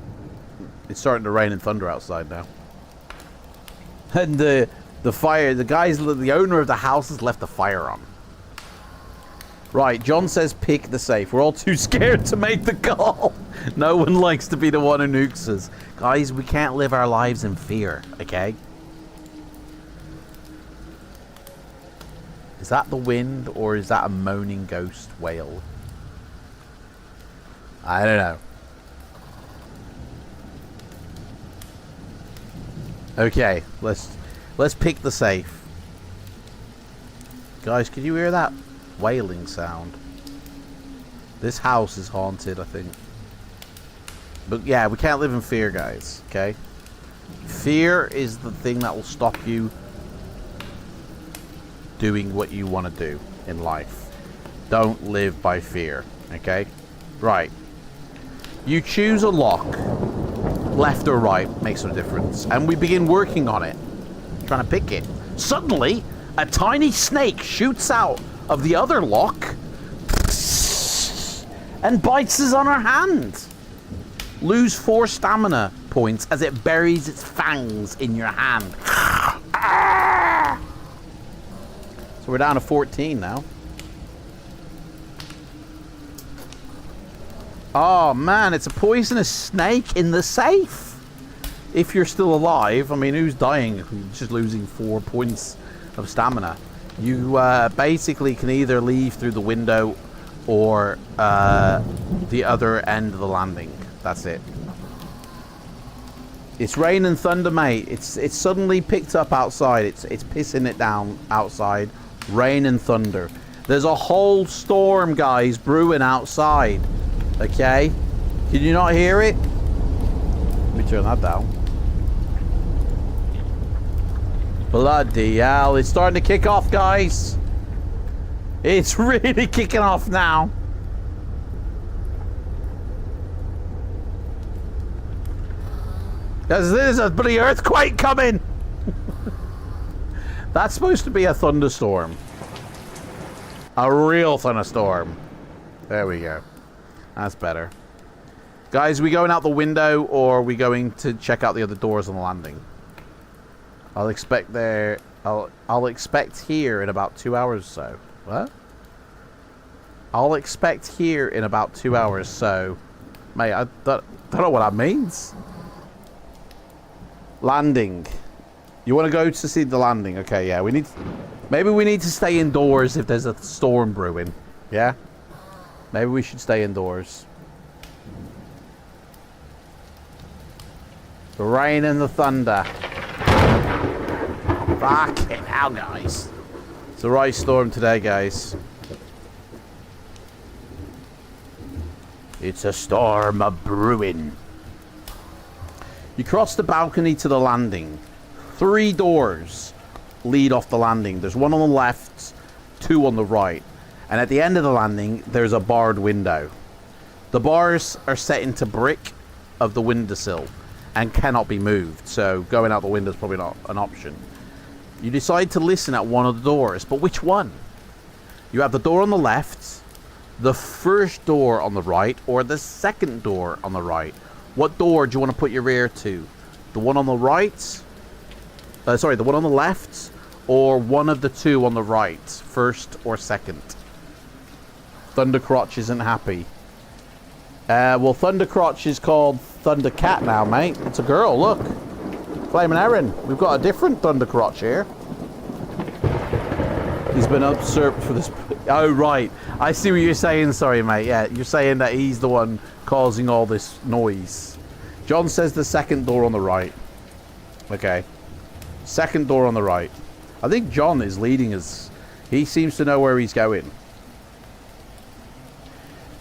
it's starting to rain and thunder outside now. And the fire, the owner of the house has left the fire on. Right, John says pick the safe. We're all too scared to make the call. No one likes to be the one who nukes us. Guys, we can't live our lives in fear, okay? Is that the wind, or is that a moaning ghost whale? I don't know. Okay, let's pick the safe. Guys, can you hear that wailing sound? This house is haunted, I think. But yeah, we can't live in fear, guys, okay? Fear is the thing that will stop you doing what you want to do in life. Don't live by fear, okay? Right. You choose a lock. Left or right makes no difference. And we begin working on it. Trying to pick it. Suddenly, a tiny snake shoots out of the other lock and bites us on our hand. Lose 4 stamina points as it buries its fangs in your hand. So we're down to 14 now. Oh man, it's a poisonous snake in the safe. If you're still alive, I mean, who's dying? Just losing 4 points of stamina. You basically can either leave through the window or the other end of the landing. That's it. It's rain and thunder, mate. It's suddenly picked up outside. It's pissing it down outside. Rain and thunder. There's a whole storm, guys, brewing outside. Okay? Can you not hear it? Let me turn that down. Bloody hell. It's starting to kick off, guys. It's really kicking off now. There's a bloody earthquake coming. That's supposed to be a thunderstorm. A real thunderstorm. There we go. That's better. Guys, are we going out the window or are we going to check out the other doors on the landing? I'll expect here in about 2 hours or so. What? I'll expect here in about 2 hours so. Mate, I don't know what that means. Landing. You want to go to see the landing? Okay, yeah. Maybe we need to stay indoors if there's a storm brewing. Yeah? Maybe we should stay indoors. The rain and the thunder. Fucking hell, guys. It's the right storm today, guys. It's a storm of brewing. You cross the balcony to the landing. 3 doors lead off the landing. There's one on the left, 2 on the right. And at the end of the landing, there's a barred window. The bars are set into brick of the windowsill and cannot be moved. So going out the window is probably not an option. You decide to listen at one of the doors, but which one? You have the door on the left, the first door on the right, or the second door on the right. What door do you want to put your ear to? The one on the right? The one on the left? Or one of the 2 on the right? First or second? Thundercrotch isn't happy. Well, Thundercrotch is called Thundercat now, mate. It's a girl, look. Flaming Heron. We've got a different Thundercrotch here. He's been usurped for this. Oh, right. I see what you're saying. Sorry, mate. Yeah, you're saying that he's the one causing all this noise. John says the second door on the right. Okay. Second door on the right. I think John is leading us. He seems to know where he's going.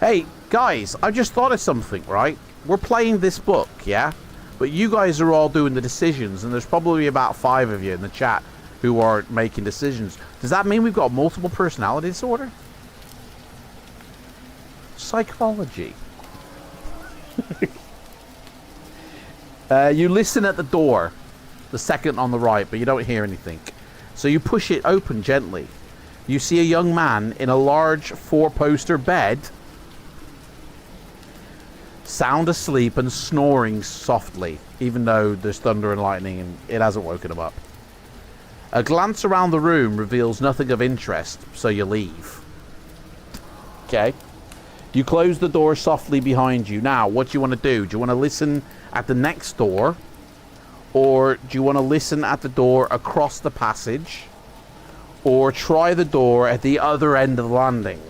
Hey, guys, I just thought of something, right? We're playing this book, yeah? But you guys are all doing the decisions, and there's probably about 5 of you in the chat who are making decisions. Does that mean we've got multiple personality disorder? Psychology. You listen at the door, the second on the right, but you don't hear anything. So you push it open gently. You see a young man in a large 4-poster bed, sound asleep and snoring softly, even though there's thunder and lightning and it hasn't woken him up. A glance around the room reveals nothing of interest, so you leave. Okay. You close the door softly behind you. Now, what do you want to do? Do you want to listen at the next door? Or do you want to listen at the door across the passage? Or try the door at the other end of the landing?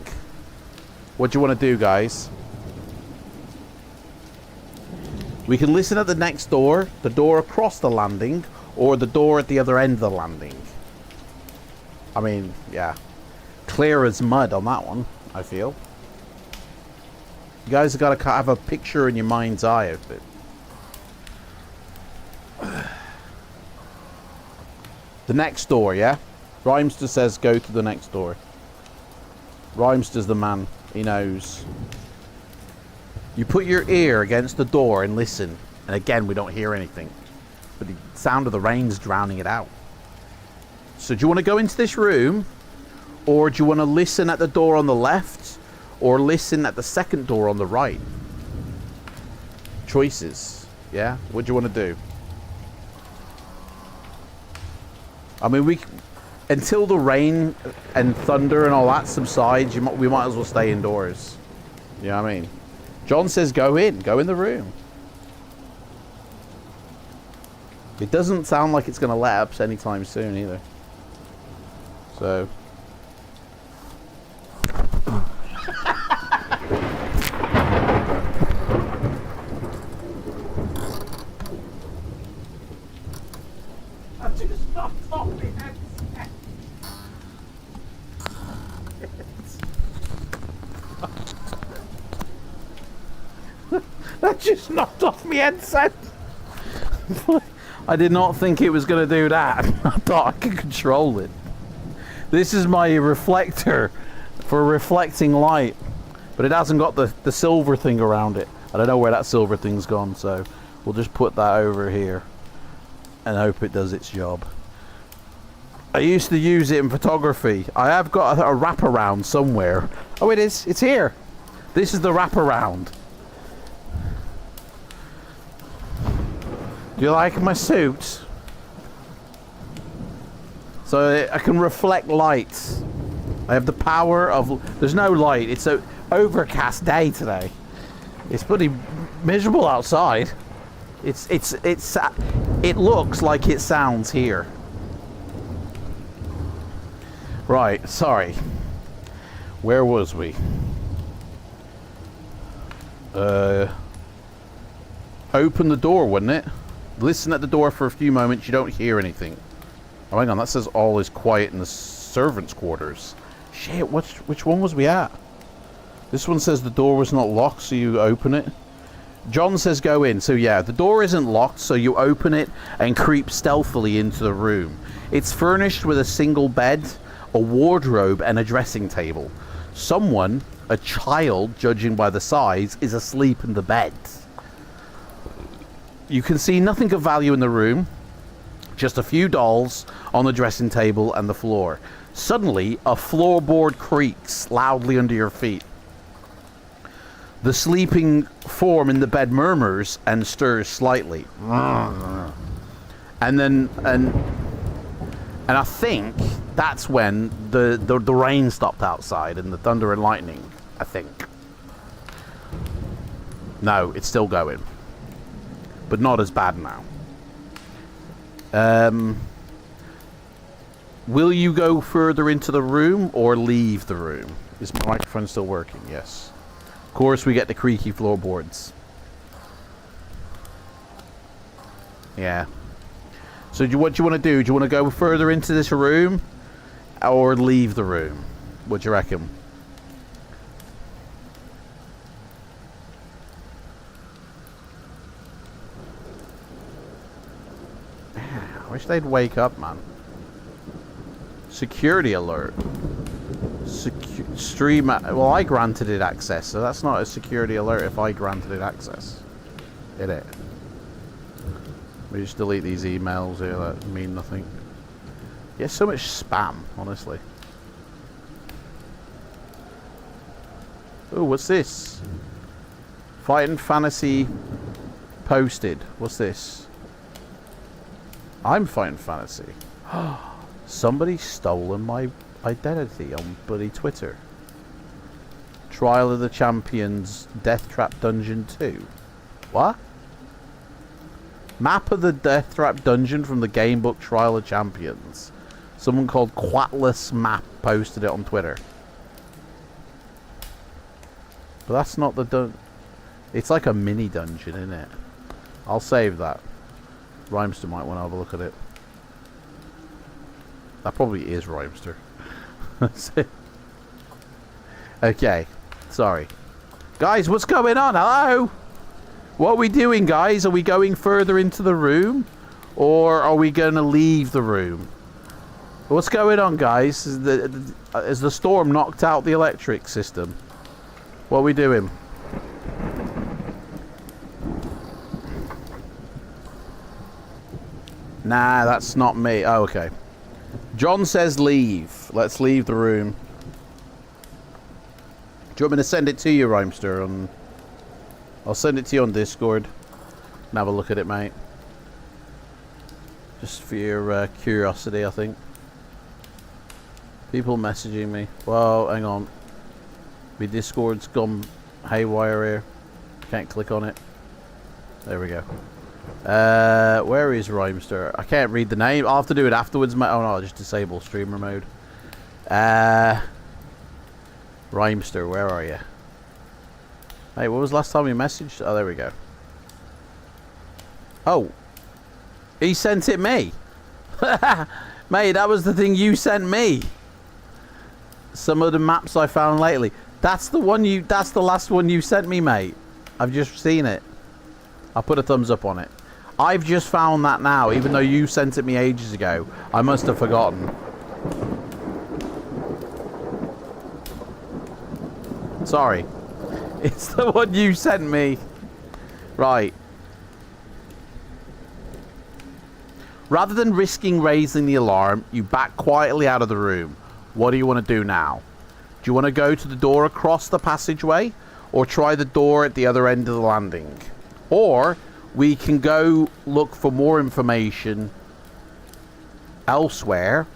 What do you want to do, guys? We can listen at the next door, the door across the landing, or the door at the other end of the landing. I mean, yeah. Clear as mud on that one, I feel. You guys have got to have a picture in your mind's eye of it. The next door, yeah? Rhymester says go to the next door. Rhymester's the man. He knows. You put your ear against the door and listen. And again, we don't hear anything. But the sound of the rain's drowning it out. So do you want to go into this room? Or do you want to listen at the door on the left? Or listen at the second door on the right? Choices. Yeah? What do you want to do? I mean, until the rain and thunder and all that subsides, we might as well stay indoors. You know what I mean? John says go in the room. It doesn't sound like it's going to let up anytime soon either. So... That just knocked off my headset. I did not think it was going to do that. I thought I could control it. This is my reflector for reflecting light, but it hasn't got the silver thing around it. I don't know where that silver thing's gone, so we'll just put that over here and hope it does its job. I used to use it in photography. I have got a wraparound somewhere. Oh, it is. It's here. This is the wraparound. Do you like my suit? So I can reflect light. I have the power of... There's no light. It's an overcast day today. It's pretty miserable outside. It looks like it sounds here. Right, sorry. Where was we? Open the door, wouldn't it? Listen at the door for a few moments. You don't hear anything. Oh, hang on. That says all is quiet in the servants' quarters. Shit, which one was we at? This one says the door was not locked, so you open it. John says go in. So yeah, the door isn't locked, so you open it and creep stealthily into the room. It's furnished with a single bed, a wardrobe, and a dressing table. Someone, a child, judging by the size, is asleep in the bed. You can see nothing of value in the room, just a few dolls on the dressing table and the floor. Suddenly, a floorboard creaks loudly under your feet. The sleeping form in the bed murmurs and stirs slightly. And I think that's when the rain stopped outside and the thunder and lightning, I think. No, it's still going. But not as bad now. Will you go further into the room or leave the room? Is my microphone still working? Yes. Of course, we get the creaky floorboards. Yeah. So what do you want to do? Do you want to go further into this room or leave the room? What do you reckon? I wish they'd wake up, man. Security alert. Stream... Well, I granted it access, so that's not a security alert if I granted it access. Is it? We just delete these emails here that mean nothing. Yeah, so much spam, honestly. Oh, what's this? Fighting Fantasy posted. What's this? I'm Fighting Fantasy. Somebody stolen my identity on bloody Twitter. Trial of the Champions Death Trap Dungeon 2. What? Map of the Death Trap Dungeon from the game book Trial of Champions. Someone called Quatless Map posted it on Twitter. But that's not the it's like a mini dungeon, isn't it? I'll save that. Rhymester might want to have a look at it. That probably is Rhymester. Okay. Sorry. Guys, what's going on? Hello? What are we doing, guys? Are we going further into the room? Or are we going to leave the room? What's going on, guys? Has the storm knocked out the electric system? What are we doing? Nah, that's not me. Oh, okay. John says leave. Let's leave the room. Do you want me to send it to you, Rhymester? I'll send it to you on Discord. And have a look at it, mate. Just for your curiosity, I think. People messaging me. Well, hang on. My Discord's gone haywire here. Can't click on it. There we go. Where is Rhymester? I can't read the name. I'll have to do it afterwards, mate. Oh no, I'll just disable streamer mode. Rhymester, where are you? Hey, what was the last time you messaged? Oh, there we go. Oh. He sent it me. Mate, that was the thing you sent me. Some of the maps I found lately. That's the last one you sent me, mate. I've just seen it. I'll put a thumbs up on it. I've just found that now, even though you sent it me ages ago. I must have forgotten. Sorry. It's the one you sent me. Right. Rather than risking raising the alarm, you back quietly out of the room. What do you want to do now? Do you want to go to the door across the passageway, or try the door at the other end of the landing? Or we can go look for more information elsewhere,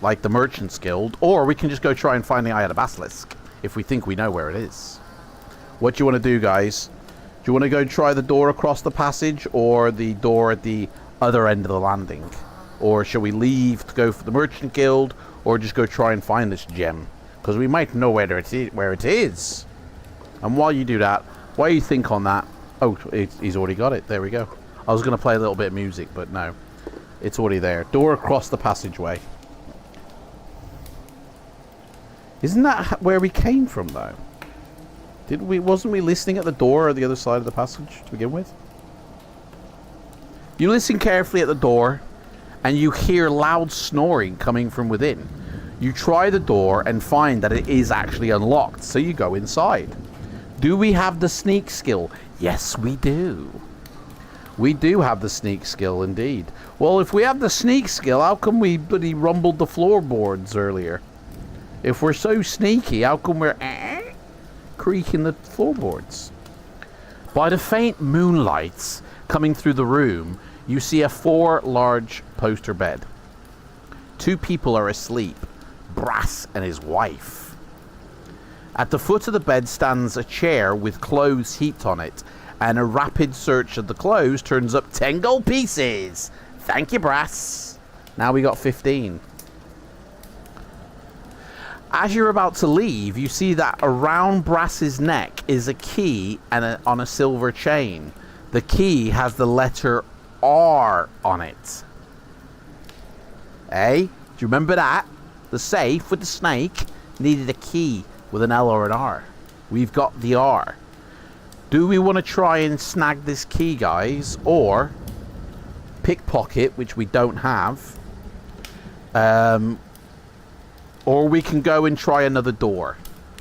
like the Merchant's Guild, or we can just go try and find the Eye of the Basilisk if we think we know where it is. What do you want to do, guys? Do you want to go try the door across the passage, or the door at the other end of the landing? Or shall we leave to go for the Merchant Guild, or just go try and find this gem? Because we might know where it is. And while you do that, while you think on that... Oh, he's already got it. There we go. I was going to play a little bit of music, but no. It's already there. Door across the passageway. Isn't that where we came from, though? Wasn't we listening at the door at the other side of the passage to begin with? You listen carefully at the door, and you hear loud snoring coming from within. You try the door and find that it is actually unlocked, so you go inside. Do we have the sneak skill? Yes, we do. We do have the sneak skill, indeed. Well, if we have the sneak skill, how come we bloody rumbled the floorboards earlier? If we're so sneaky, how come we're creaking the floorboards? By the faint moonlights coming through the room, you see a 4 large poster bed. 2 people are asleep, Brass and his wife. At the foot of the bed stands a chair with clothes heaped on it, and a rapid search of the clothes turns up 10 gold pieces. Thank you, Brass. Now we got 15. As you're about to leave, you see that around Brass's neck is a key and on a silver chain. The key has the letter R on it. Hey, do you remember that? The safe with the snake needed a key with an L or an R. We've got the R. Do we want to try and snag this key, guys? Or pickpocket, which we don't have. Or we can go and try another door.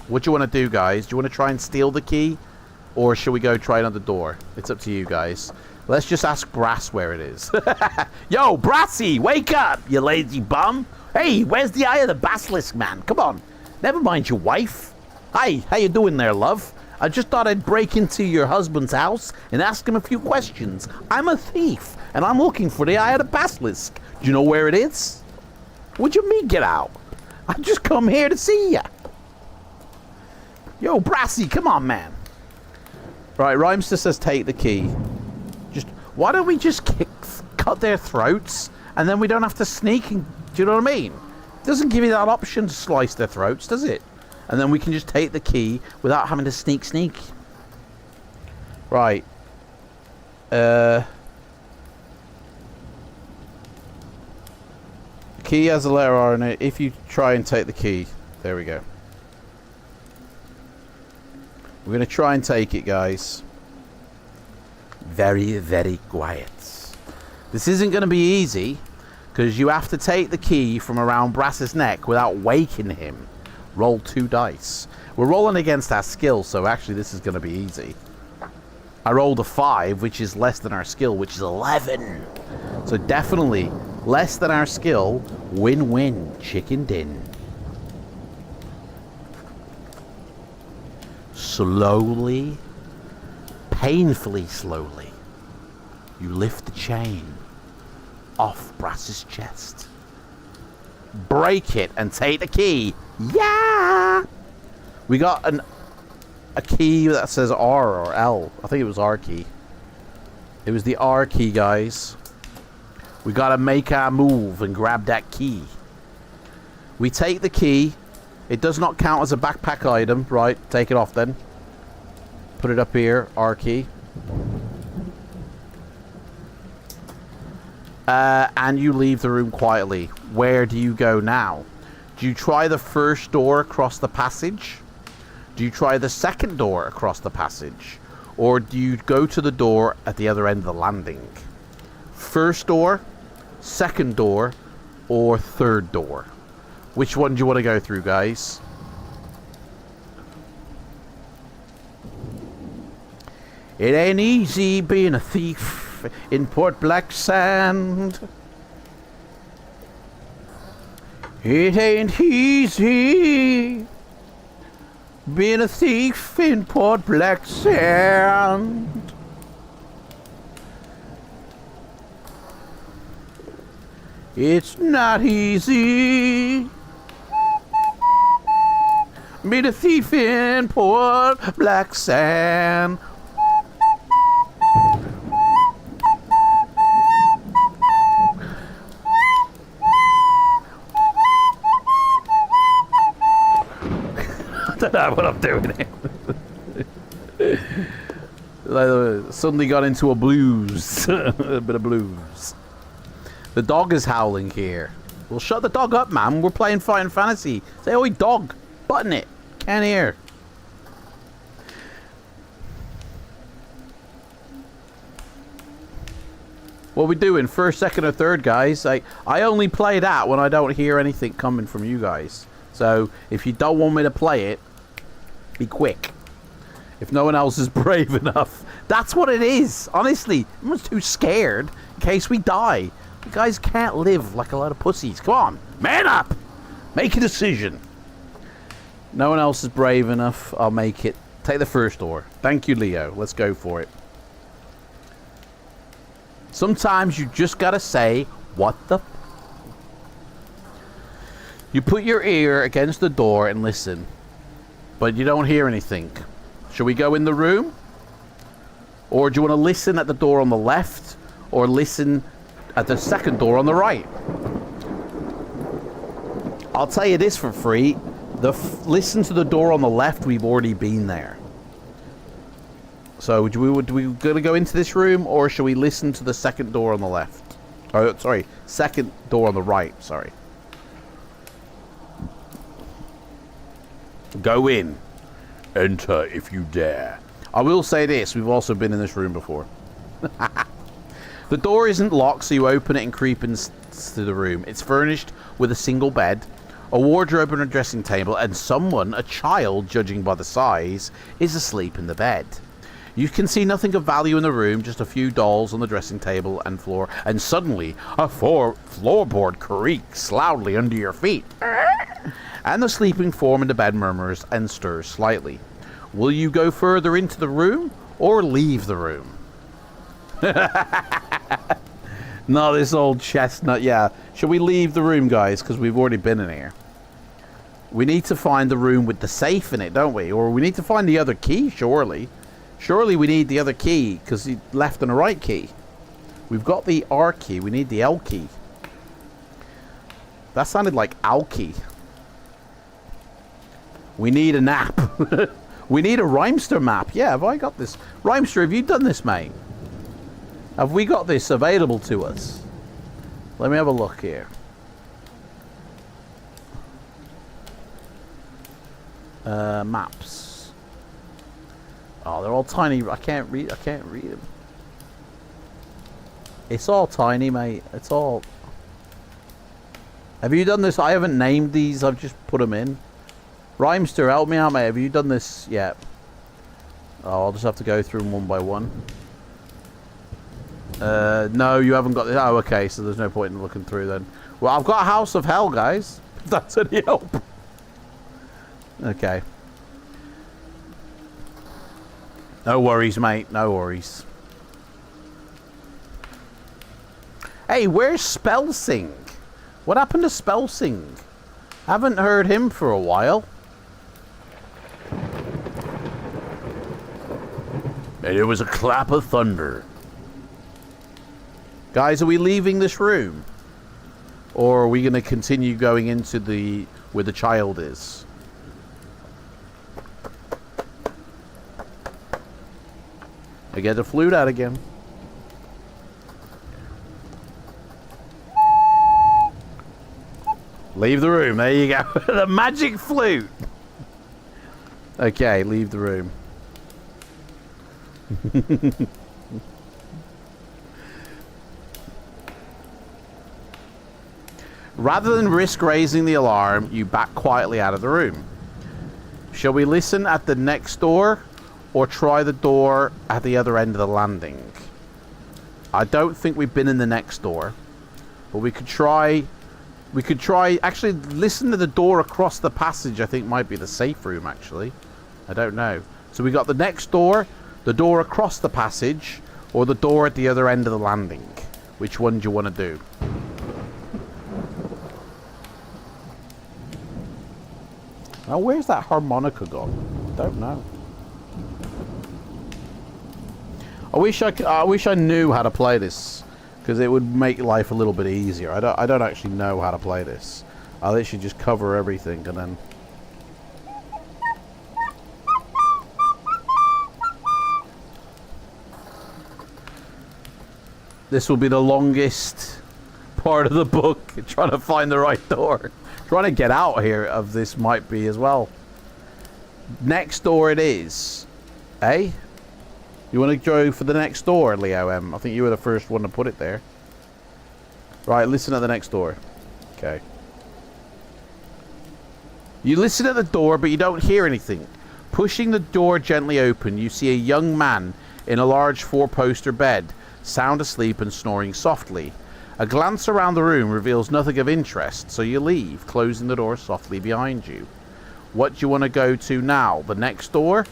What do you want to do, guys? Do you want to try and steal the key? Or shall we go try another door? It's up to you, guys. Let's just ask Brass where it is. Yo, Brassy, wake up, you lazy bum. Hey, where's the Eye of the Basilisk, man? Come on. Never mind your wife. Hi, how you doing there, love? I just thought I'd break into your husband's house and ask him a few questions. I'm a thief, and I'm looking for the Eye of the Basilisk. Do you know where it is? What do you mean, get out? I just come here to see ya. Yo, Brassy, come on, man. Right, Rhymester says take the key. Why don't we just cut their throats, and then we don't have to sneak, and, do you know what I mean? It doesn't give you that option to slice their throats, does it? And then we can just take the key without having to sneak. Right. Key has a letter R in it. If you try and take the key. There we go. We're going to try and take it, guys. Very, very quiet. This isn't going to be easy, because you have to take the key from around Brass's neck without waking him. Roll 2 dice. We're rolling against our skill, so actually this is going to be easy. I rolled a 5, which is less than our skill, which is 11. So definitely less than our skill. Win-win. Chicken din. Slowly, painfully slowly, you lift the chain off Brass's chest. Break it and take the key. Yeah! We got a key that says R or L. I think it was R key. It was the R key, guys. We gotta make our move and grab that key. We take the key. It does not count as a backpack item. Right, take it off then. Put it up here. R key. And you leave the room quietly. Where do you go now? Do you try the first door across the passage? Do you try the second door across the passage? Or do you go to the door at the other end of the landing? First door, second door, or third door? Which one do you want to go through, guys? It ain't easy being a thief in Port Black Sand. It ain't easy being a thief in Port Black Sand. It's not easy being a thief in Port Black Sand. I don't know what I'm doing here. Suddenly got into a blues. A bit of blues. The dog is howling here. Well, shut the dog up, man. We're playing Fighting Fantasy. Say, oi, dog. Button it. Can't hear. What are we doing? First, second, or third, guys? I only play that when I don't hear anything coming from you guys. So, if you don't want me to play it, be quick. If no one else is brave enough. That's what it is. Honestly, everyone's too scared in case we die. You guys can't live like a lot of pussies. Come on. Man up. Make a decision. No one else is brave enough. I'll make it. Take the first door. Thank you, Leo. Let's go for it. Sometimes you just gotta say, what the... You put your ear against the door and listen. But you don't hear anything. Shall we go in the room? Or do you want to listen at the door on the left? Or listen at the second door on the right? I'll tell you this for free. Listen to the door on the left. We've already been there. So do we gonna go into this room, or shall we listen to the second door on the left? Oh, sorry, second door on the right. Sorry. Go in. Enter if you dare. I will say this, we've also been in this room before. The door isn't locked, so you open it and creep into the room. It's furnished with a single bed, a wardrobe and a dressing table, and someone, a child, judging by the size, is asleep in the bed. You can see nothing of value in the room, just a few dolls on the dressing table and floor, and suddenly a floorboard creaks loudly under your feet. And the sleeping form in the bed murmurs and stirs slightly. Will you go further into the room or leave the room? No, this old chestnut, yeah. Shall we leave the room, guys? Because we've already been in here. We need to find the room with the safe in it, don't we? Or we need to find the other key, surely. Surely we need the other key, because the left and the right key. We've got the R key. We need the L key. That sounded like Alki. We need a nap. We need a Rhymester map. Yeah, have I got this? Rhymester, have you done this, mate? Have we got this available to us? Let me have a look here. Maps. Oh, they're all tiny. I can't read them. It's all tiny, mate. It's all... Have you done this? I haven't named these. I've just put them in. Rhymester, help me out, mate. Have you done this yet? Oh, I'll just have to go through them one by one. No, you haven't got this. Oh, okay. So there's no point in looking through then. Well, I've got a House of Hell, guys. If that's any help. Okay. No worries, mate. No worries. Hey, where's Spellsing? What happened to Spellsing? Haven't heard him for a while. And it was a clap of thunder. Guys, are we leaving this room? Or are we going to continue going into the... where the child is? I get the flute out again. Leave the room. There you go. The magic flute. Okay, leave the room. Rather than risk raising the alarm, you back quietly out of the room. Shall we listen at the next door or try the door at the other end of the landing? I don't think we've been in the next door, but we could try... actually listen to the door across the passage. I think might be the safe room, actually. I don't know. So we got the next door, the door across the passage, or the door at the other end of the landing. Which one do you want to do? Now, where's that harmonica gone? Don't know. I wish I knew how to play this, because it would make life a little bit easier. I don't actually know how to play this. I literally just cover everything and then... This will be the longest part of the book, trying to find the right door. Trying to get out here of this might be as well. Next door it is. Eh? You want to go for the next door, Leo M? I think you were the first one to put it there. Right, listen at the next door. Okay. You listen at the door, but you don't hear anything. Pushing the door gently open, you see a young man in a large four-poster bed, sound asleep and snoring softly. A glance around the room reveals nothing of interest, so you leave, closing the door softly behind you. What do you want to go to now? The next door?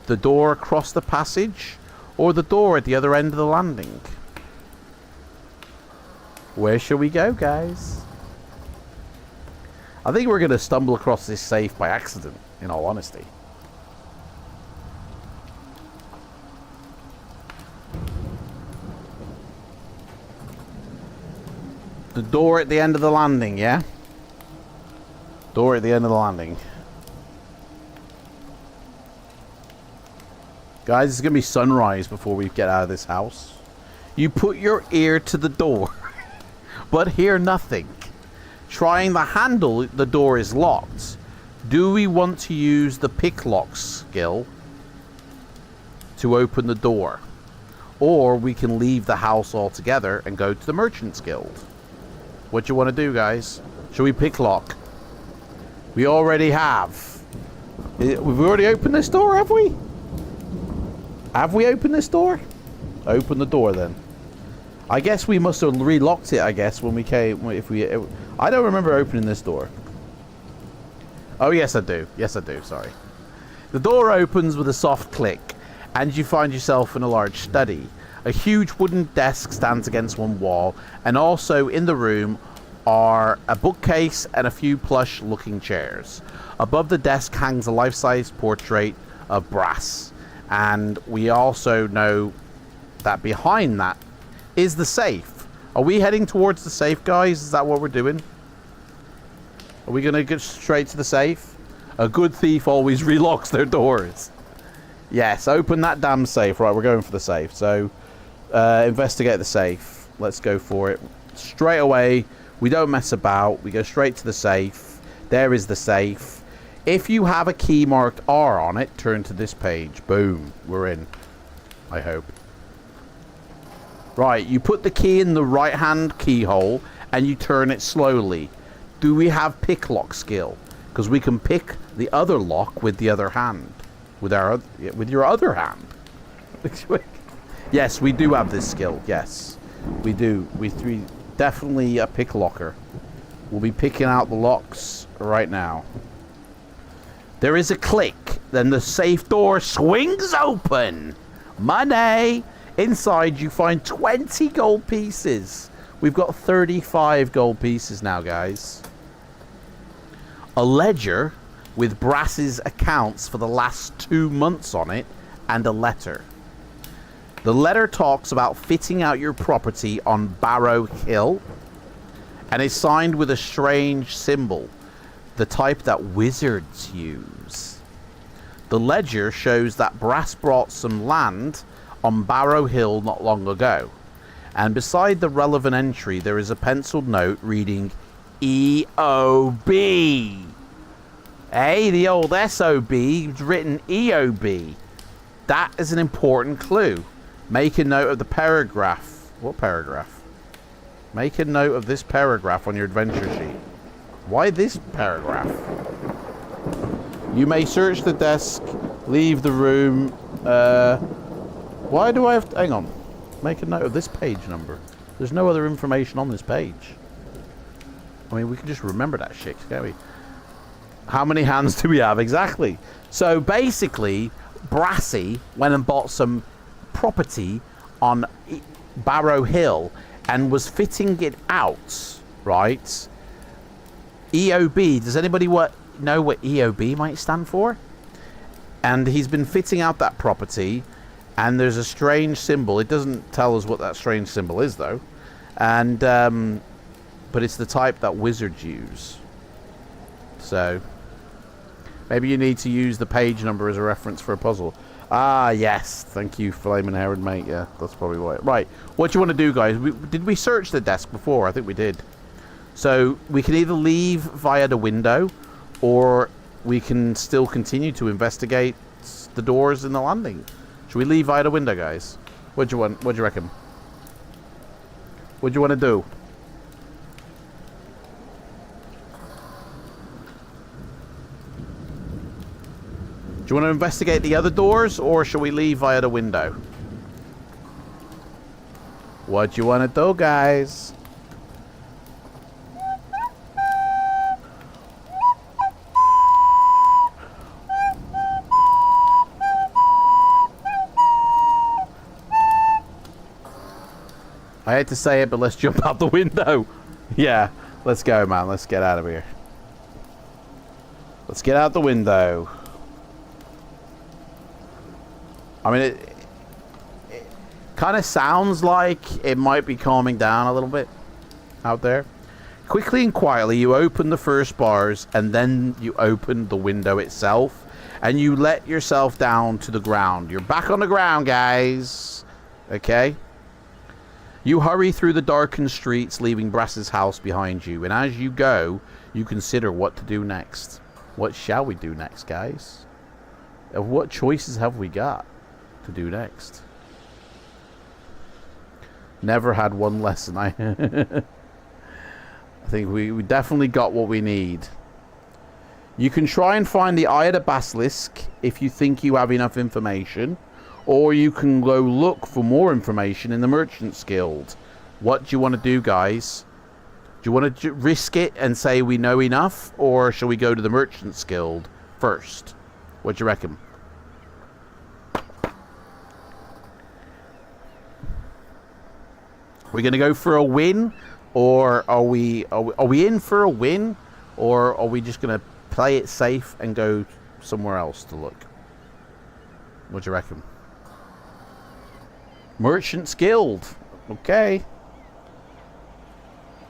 The door across the passage? Or the door at the other end of the landing? Where shall we go, guys? I think we're going to stumble across this safe by accident, in all honesty. The door at the end of the landing, yeah? Door at the end of the landing. Guys, it's going to be sunrise before we get out of this house. You put your ear to the door, but hear nothing. Trying the handle, the door is locked. Do we want to use the pick lock skill to open the door? Or we can leave the house altogether and go to the Merchant's Guild. What do you want to do, guys? Shall we pick lock? We already have. We've already opened this door, have we? Have we opened this door? Open the door, then. I guess we must have relocked it, I guess, when we came... I don't remember opening this door. Oh, yes, I do. Yes, I do. Sorry. The door opens with a soft click, and you find yourself in a large study. A huge wooden desk stands against one wall, and also in the room are a bookcase and a few plush-looking chairs. Above the desk hangs a life-size portrait of Brass, and we also know that behind that is the safe. Are we heading towards the safe, guys? Is that what we're doing? Are we going to get straight to the safe? A good thief always relocks their doors. Yes, open that damn safe. Right, we're going for the safe. So, Investigate the safe. Let's go for it. Straight away. We don't mess about. We go straight to the safe. There is the safe. If you have a key marked R on it, turn to this page. Boom. We're in. I hope. Right. You put the key in the right-hand keyhole and you turn it slowly. Do we have pick lock skill? Because we can pick the other lock with the other hand. With your other hand. Yes, we do have this skill. Yes. We do. We definitely a pick locker. We'll be picking out the locks right now. There is a click. Then the safe door swings open. Money. Inside you find 20 gold pieces. We've got 35 gold pieces now, guys. A ledger with Brass's accounts for the last 2 months on it, and a letter. The letter talks about fitting out your property on Barrow Hill, and is signed with a strange symbol, the type that wizards use. The ledger shows that Brass bought some land on Barrow Hill not long ago, and beside the relevant entry there is a penciled note reading EOB. Hey, the old SOB, written EOB. That is an important clue. Make a note of the paragraph. What paragraph? Make a note of this paragraph on your adventure sheet. Why this paragraph? You may search the desk, leave the room. Why do I have to... Hang on. Make a note of this page number. There's no other information on this page. I mean, we can just remember that shit, can't we? How many hands do we have? Exactly. So basically, Brassy went and bought some property on Barrow Hill and was fitting it out, right? EOB. Does anybody know what EOB might stand for? And he's been fitting out that property, and there's a strange symbol. It doesn't tell us what that strange symbol is, though. And but it's the type that wizards use. So maybe you need to use the page number as a reference for a puzzle. Ah, yes. Thank you, Flaming Herod, mate. Yeah, that's probably why. Right. What do you want to do, guys? Did we search the desk before? I think we did. So we can either leave via the window, or we can still continue to investigate the doors in the landing. Should we leave via the window, guys? What do you want? What do you reckon? What do you want to do? Do you want to investigate the other doors, or shall we leave via the window? What do you want to do, guys? I hate to say it, but let's jump out the window. Yeah, let's go, man. Let's get out of here. Let's get out the window. I mean, it kind of sounds like it might be calming down a little bit out there. Quickly and quietly, you open the first bars, and then you open the window itself, and you let yourself down to the ground. You're back on the ground, guys. Okay? You hurry through the darkened streets, leaving Brass's house behind you, and as you go, you consider what to do next. What shall we do next, guys? What choices have we got to do next? Never had one lesson. I think we definitely got what we need. You can try and find the Eye of the Basilisk if you think you have enough information, or you can go look for more information in the Merchants Guild. What do you want to do, guys? Do you want to risk it and say we know enough, or shall we go to the Merchants Guild first? What do you reckon? We're going to go for a win, or are we in for a win, or are we just going to play it safe and go somewhere else to look? What do you reckon? Merchants Guild. Okay.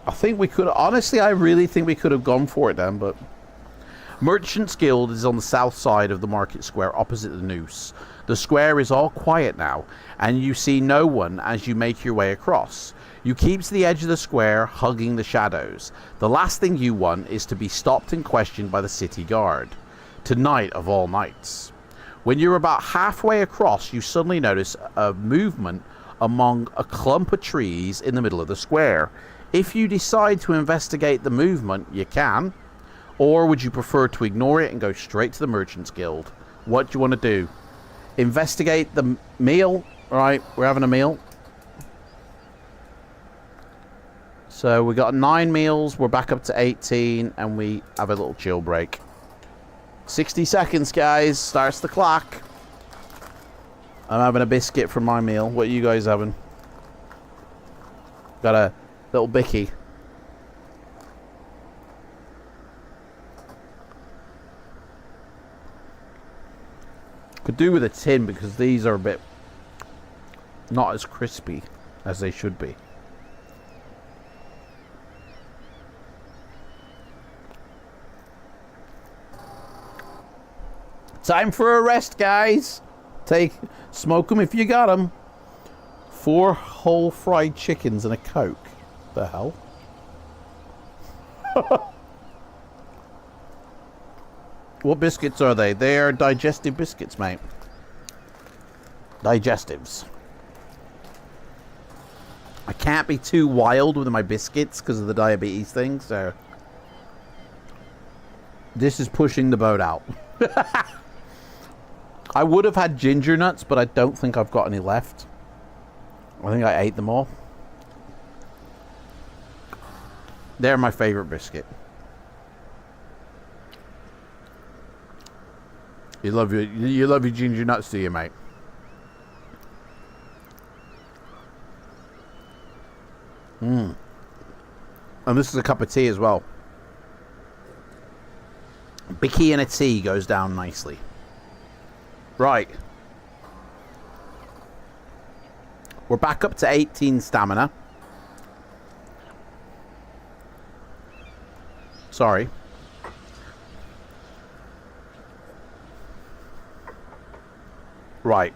I think we could, honestly, I really think we could have gone for it then, but Merchant's Guild is on the south side of the market square opposite the noose. The square is all quiet now, and you see no one as you make your way across. You keep to the edge of the square, hugging the shadows. The last thing you want is to be stopped and questioned by the city guard. Tonight of all nights. When you're about halfway across, you suddenly notice a movement among a clump of trees in the middle of the square. If you decide to investigate the movement, you can. Or would you prefer to ignore it and go straight to the Merchant's Guild? What do you want to do? Investigate the meal. Right, we're having a meal. So we got 9 meals. We're back up to 18. And we have a little chill break. 60 seconds, guys. Starts the clock. I'm having a biscuit for my meal. What are you guys having? Got a little bicky. Could do with a tin because these are a bit not as crispy as they should be. Time for a rest, guys. Smoke them if you got them. 4 whole fried chickens and a Coke. The hell? What biscuits are they? They are digestive biscuits, mate. Digestives. I can't be too wild with my biscuits because of the diabetes thing, so this is pushing the boat out. I would have had ginger nuts, but I don't think I've got any left. I think I ate them all. They're my favorite biscuit. You love your ginger nuts, do you, mate? And this is a cup of tea as well. Bicky and a tea goes down nicely. Right. We're back up to 18 stamina. Sorry. Right.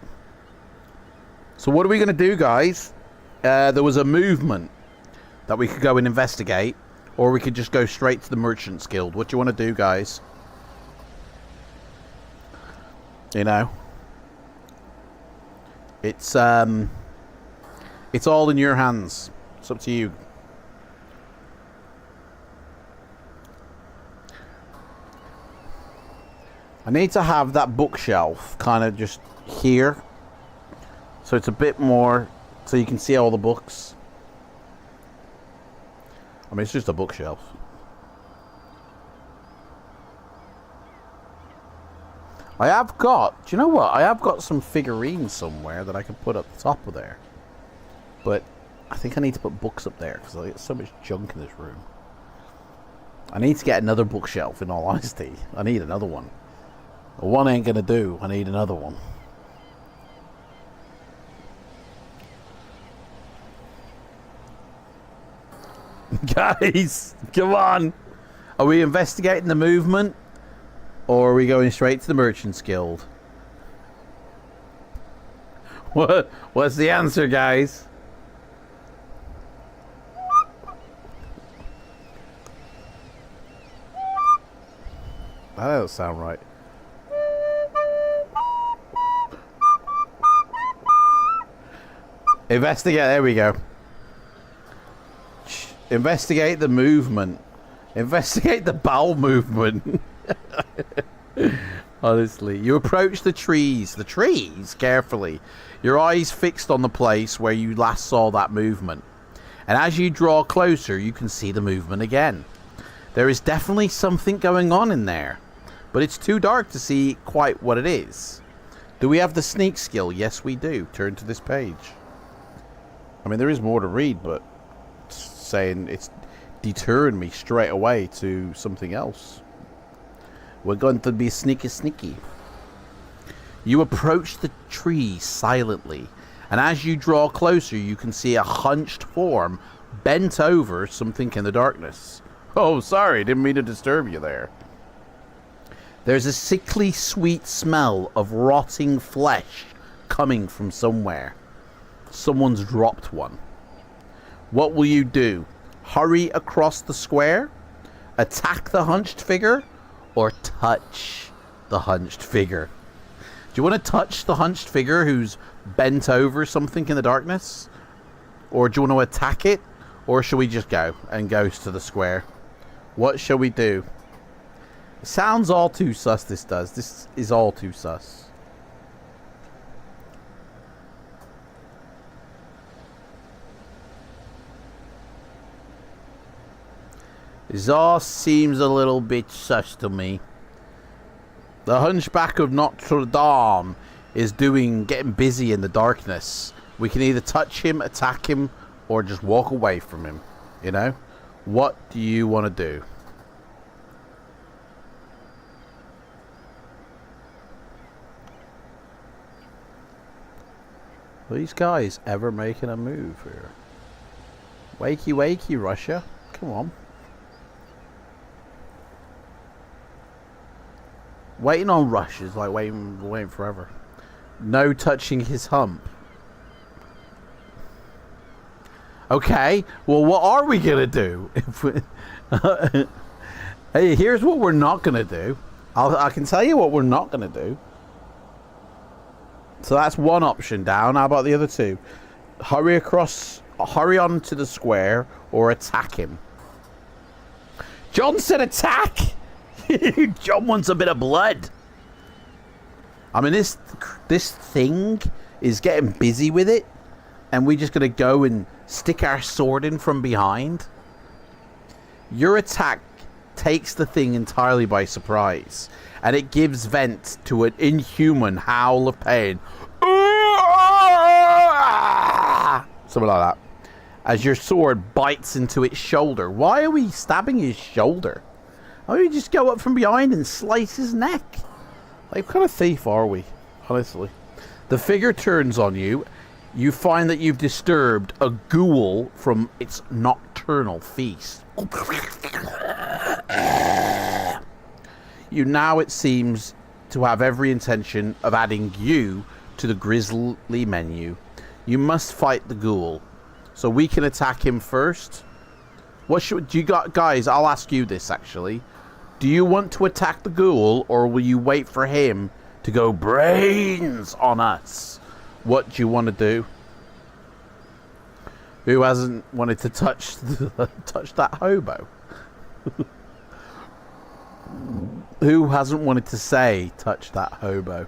So what are we going to do, guys? There was a movement that we could go and investigate, or we could just go straight to the Merchant's Guild. What do you want to do, guys? You know, it's all in your hands. It's up to you. I need to have that bookshelf kind of just here, so it's a bit more, so you can see all the books. I mean, it's just a bookshelf. I have got, do you know what? I have got some figurines somewhere that I can put up the top of there. But I think I need to put books up there because I get so much junk in this room. I need to get another bookshelf, in all honesty. I need another one. One ain't gonna do. I need another one. Guys, come on. Are we investigating the movement? Or are we going straight to the Merchant's Guild? What's the answer, guys? That doesn't sound right. Investigate. There we go. Investigate the movement. Investigate the bowel movement. Honestly, you approach the trees carefully, your eyes fixed on the place where you last saw that movement, and as you draw closer you can see the movement again. There is definitely something going on in there, but it's too dark to see quite what it is. Do we have the sneak skill? Yes, we do. Turn to this page. I mean, there is more to read, but it's saying it's deterring me straight away to something else. We're going to be sneaky. You approach the tree silently, and as you draw closer, you can see a hunched form bent over something in the darkness. Oh, sorry, didn't mean to disturb you there. There's a sickly sweet smell of rotting flesh coming from somewhere. Someone's dropped one. What will you do? Hurry across the square? Attack the hunched figure? Or touch the hunched figure? Do you want to touch the hunched figure who's bent over something in the darkness? Or do you want to attack it? Or shall we just go and go to the square? What shall we do? It sounds all too sus, this does. This is all too sus. This all seems a little bit sus to me. The Hunchback of Notre Dame is getting busy in the darkness. We can either touch him, attack him, or just walk away from him. You know? What do you want to do? Are these guys ever making a move here? Wakey wakey, Russia. Come on. Waiting on Rush is like waiting forever. No touching his hump. Okay, well, what are we gonna do? Hey, here's what we're not gonna do. I can tell you what we're not gonna do. So that's one option down. How about the other two? Hurry on to the square, or attack him. John said attack! John wants a bit of blood. I mean, this thing is getting busy with it, and we're just gonna go and stick our sword in from behind. Your attack takes the thing entirely by surprise, and it gives vent to an inhuman howl of pain. Something like that. As your sword bites into its shoulder. Why are we stabbing his shoulder? Why don't we just go up from behind and slice his neck? Like, what kind of thief are we? Honestly. The figure turns on you. You find that you've disturbed a ghoul from its nocturnal feast. You now, it seems, to have every intention of adding you to the grisly menu. You must fight the ghoul. So we can attack him first. What should you got, guys? I'll ask you this actually. Do you want to attack the ghoul, or will you wait for him to go brains on us? What do you want to do? Who hasn't wanted to touch that hobo? Who hasn't wanted to say touch that hobo?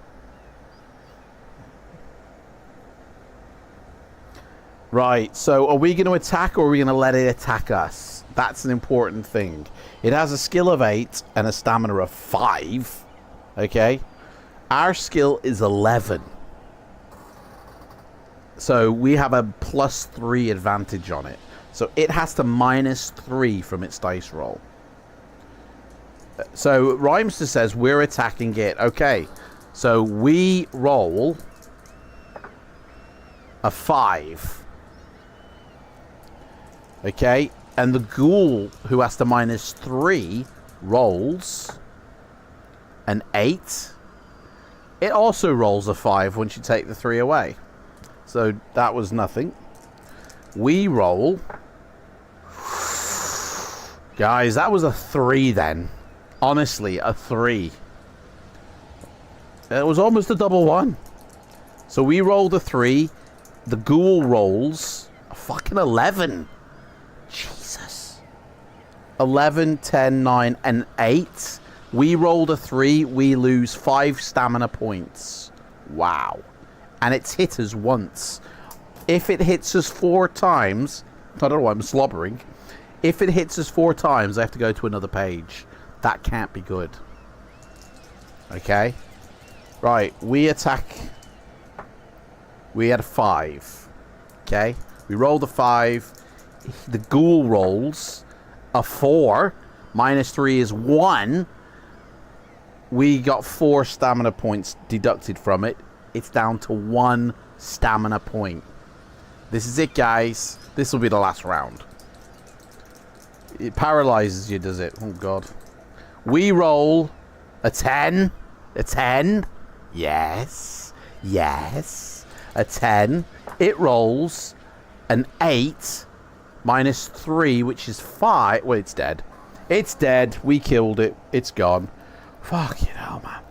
Right, so are we going to attack, or are we going to let it attack us? That's an important thing. It has a skill of 8 and a stamina of 5. Okay? Our skill is 11. So we have a +3 advantage on it. So it has to -3 from its dice roll. So Rhymester says we're attacking it. Okay. So we roll a 5. Okay. And the ghoul, who has to -3, rolls an 8. It also rolls a 5 once you take the 3 away. So that was nothing. We roll. Guys, that was a 3 then. Honestly, a 3. It was almost a double 1. So we rolled a 3. The ghoul rolls a fucking 11. Jesus. 11, 10, 9, and 8. We rolled a 3. We lose 5 stamina points. Wow. And it's hit us once. If it hits us 4 times... I don't know why I'm slobbering. If it hits us 4 times, I have to go to another page. That can't be good. Okay? Right, we attack... We had a 5. Okay? We rolled a 5. The ghoul rolls a 4. -3 is 1. We got 4 stamina points deducted from it. It's down to 1 stamina point. This is it, guys. This will be the last round. It paralyzes you, does it? Oh, God. We roll A 10? A 10? Yes. Yes. A 10. It rolls an 8 minus 3, which is 5. Well, it's dead. It's dead. We killed it. It's gone. Fuck you know, man.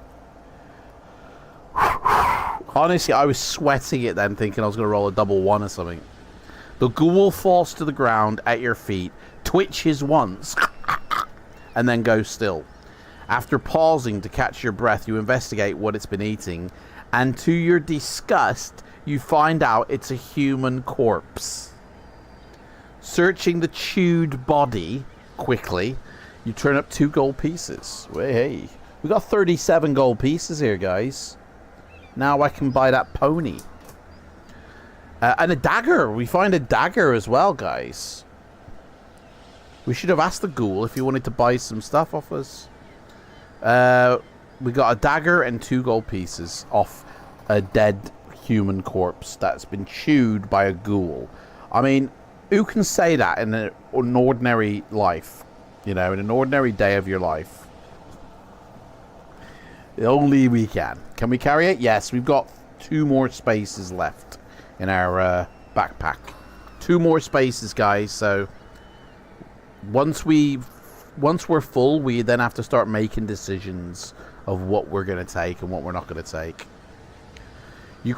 Honestly, I was sweating it then, thinking I was going to roll a double 1 or something. The ghoul falls to the ground at your feet, twitches once, and then goes still. After pausing to catch your breath, you investigate what it's been eating, and to your disgust, you find out it's a human corpse. Searching the chewed body quickly, you turn up 2 gold pieces. Hey, we got 37 gold pieces here, guys. Now I can buy that pony. And a dagger. We find a dagger as well, guys. We should have asked the ghoul if he wanted to buy some stuff off us. We got a dagger and 2 gold pieces off a dead human corpse that's been chewed by a ghoul. I mean, who can say that in an ordinary life? You know, in an ordinary day of your life. Only we can. Can we carry it? Yes, we've got 2 more spaces left in our backpack. 2 more spaces, guys. So once we're full, we then have to start making decisions of what we're going to take and what we're not going to take. You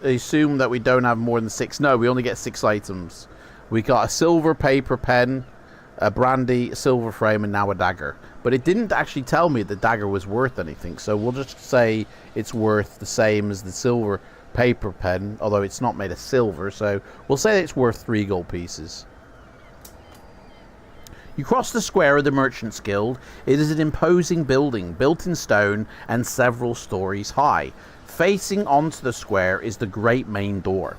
assume that we don't have more than 6. No, we only get 6 items. We got a silver paper pen, a brandy, a silver frame, and now a dagger. But it didn't actually tell me the dagger was worth anything, so we'll just say it's worth the same as the silver paper pen, although it's not made of silver, so we'll say it's worth 3 gold pieces. You cross the square of the Merchants Guild. It is an imposing building, built in stone and several stories high. Facing onto the square is the great main door,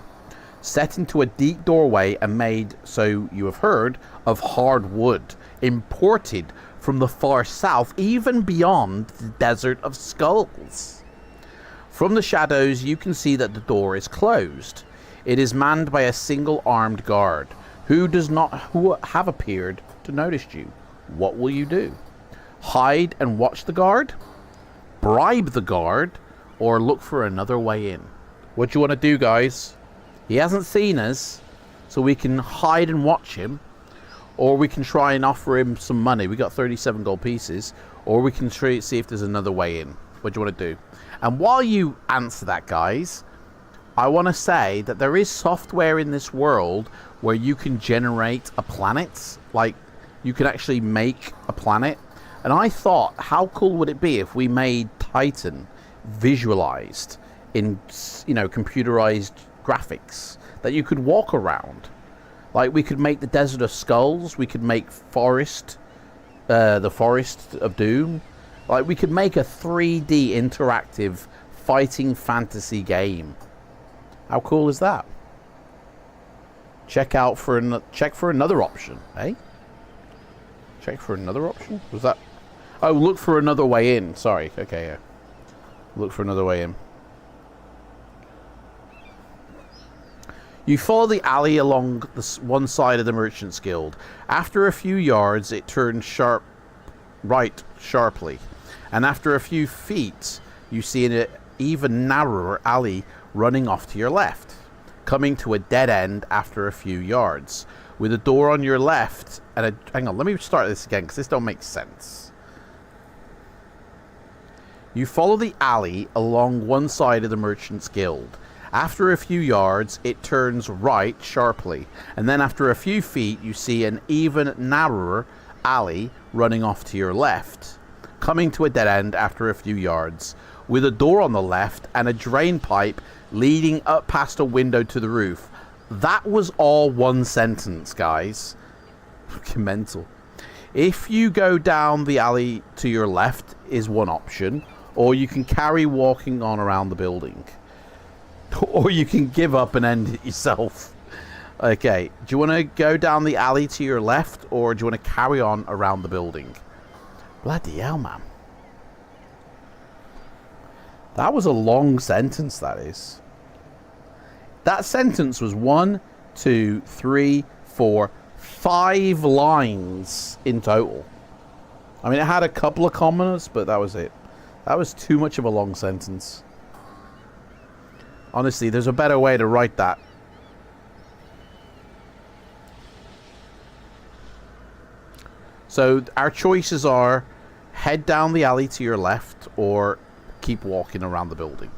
set into a deep doorway and made, so you have heard, of hard wood, imported from the far south, even beyond the Desert of Skulls. From the shadows, you can see that the door is closed. It is manned by a single armed guard, who have appeared to notice you. What will you do? Hide and watch the guard? Bribe the guard? Or look for another way in? What do you want to do, guys? He hasn't seen us, so we can hide and watch him. Or we can try and offer him some money. We got 37 gold pieces. Or we can see if there's another way in. What do you want to do? And while you answer that, guys, I want to say that there is software in this world where you can generate a planet. Like, you can actually make a planet. And I thought, how cool would it be if we made Titan visualized in, you know, computerized graphics that you could walk around? Like, we could make the Desert of Skulls. We could make the Forest of Doom. Like, we could make a 3D interactive fighting fantasy game. How cool is that? Check for another option, eh? Check for another option? Was that? Oh, look for another way in. Sorry. Okay, yeah. Look for another way in. You follow the alley along one side of the Merchants Guild. After a few yards, it turns sharply. And after a few feet, you see an even narrower alley running off to your left, coming to a dead end after a few yards, with a door on your left and a... Hang on, let me start this again, because this don't make sense. You follow the alley along one side of the Merchants Guild. After a few yards, it turns right sharply, and then after a few feet, you see an even narrower alley running off to your left, coming to a dead end after a few yards, with a door on the left and a drain pipe leading up past a window to the roof. That was all one sentence, guys. Fucking mental. If you go down the alley to your left is one option, or you can carry walking on around the building. Or you can give up and end it yourself. Okay, do you want to go down the alley to your left, or do you want to carry on around the building? Bloody hell, man. That was a long sentence, that is. That sentence was 1, 2, 3, 4, 5 lines in total. I mean, it had a couple of commas, but that was it. That was too much of a long sentence. Honestly, there's a better way to write that. So our choices are head down the alley to your left or keep walking around the building.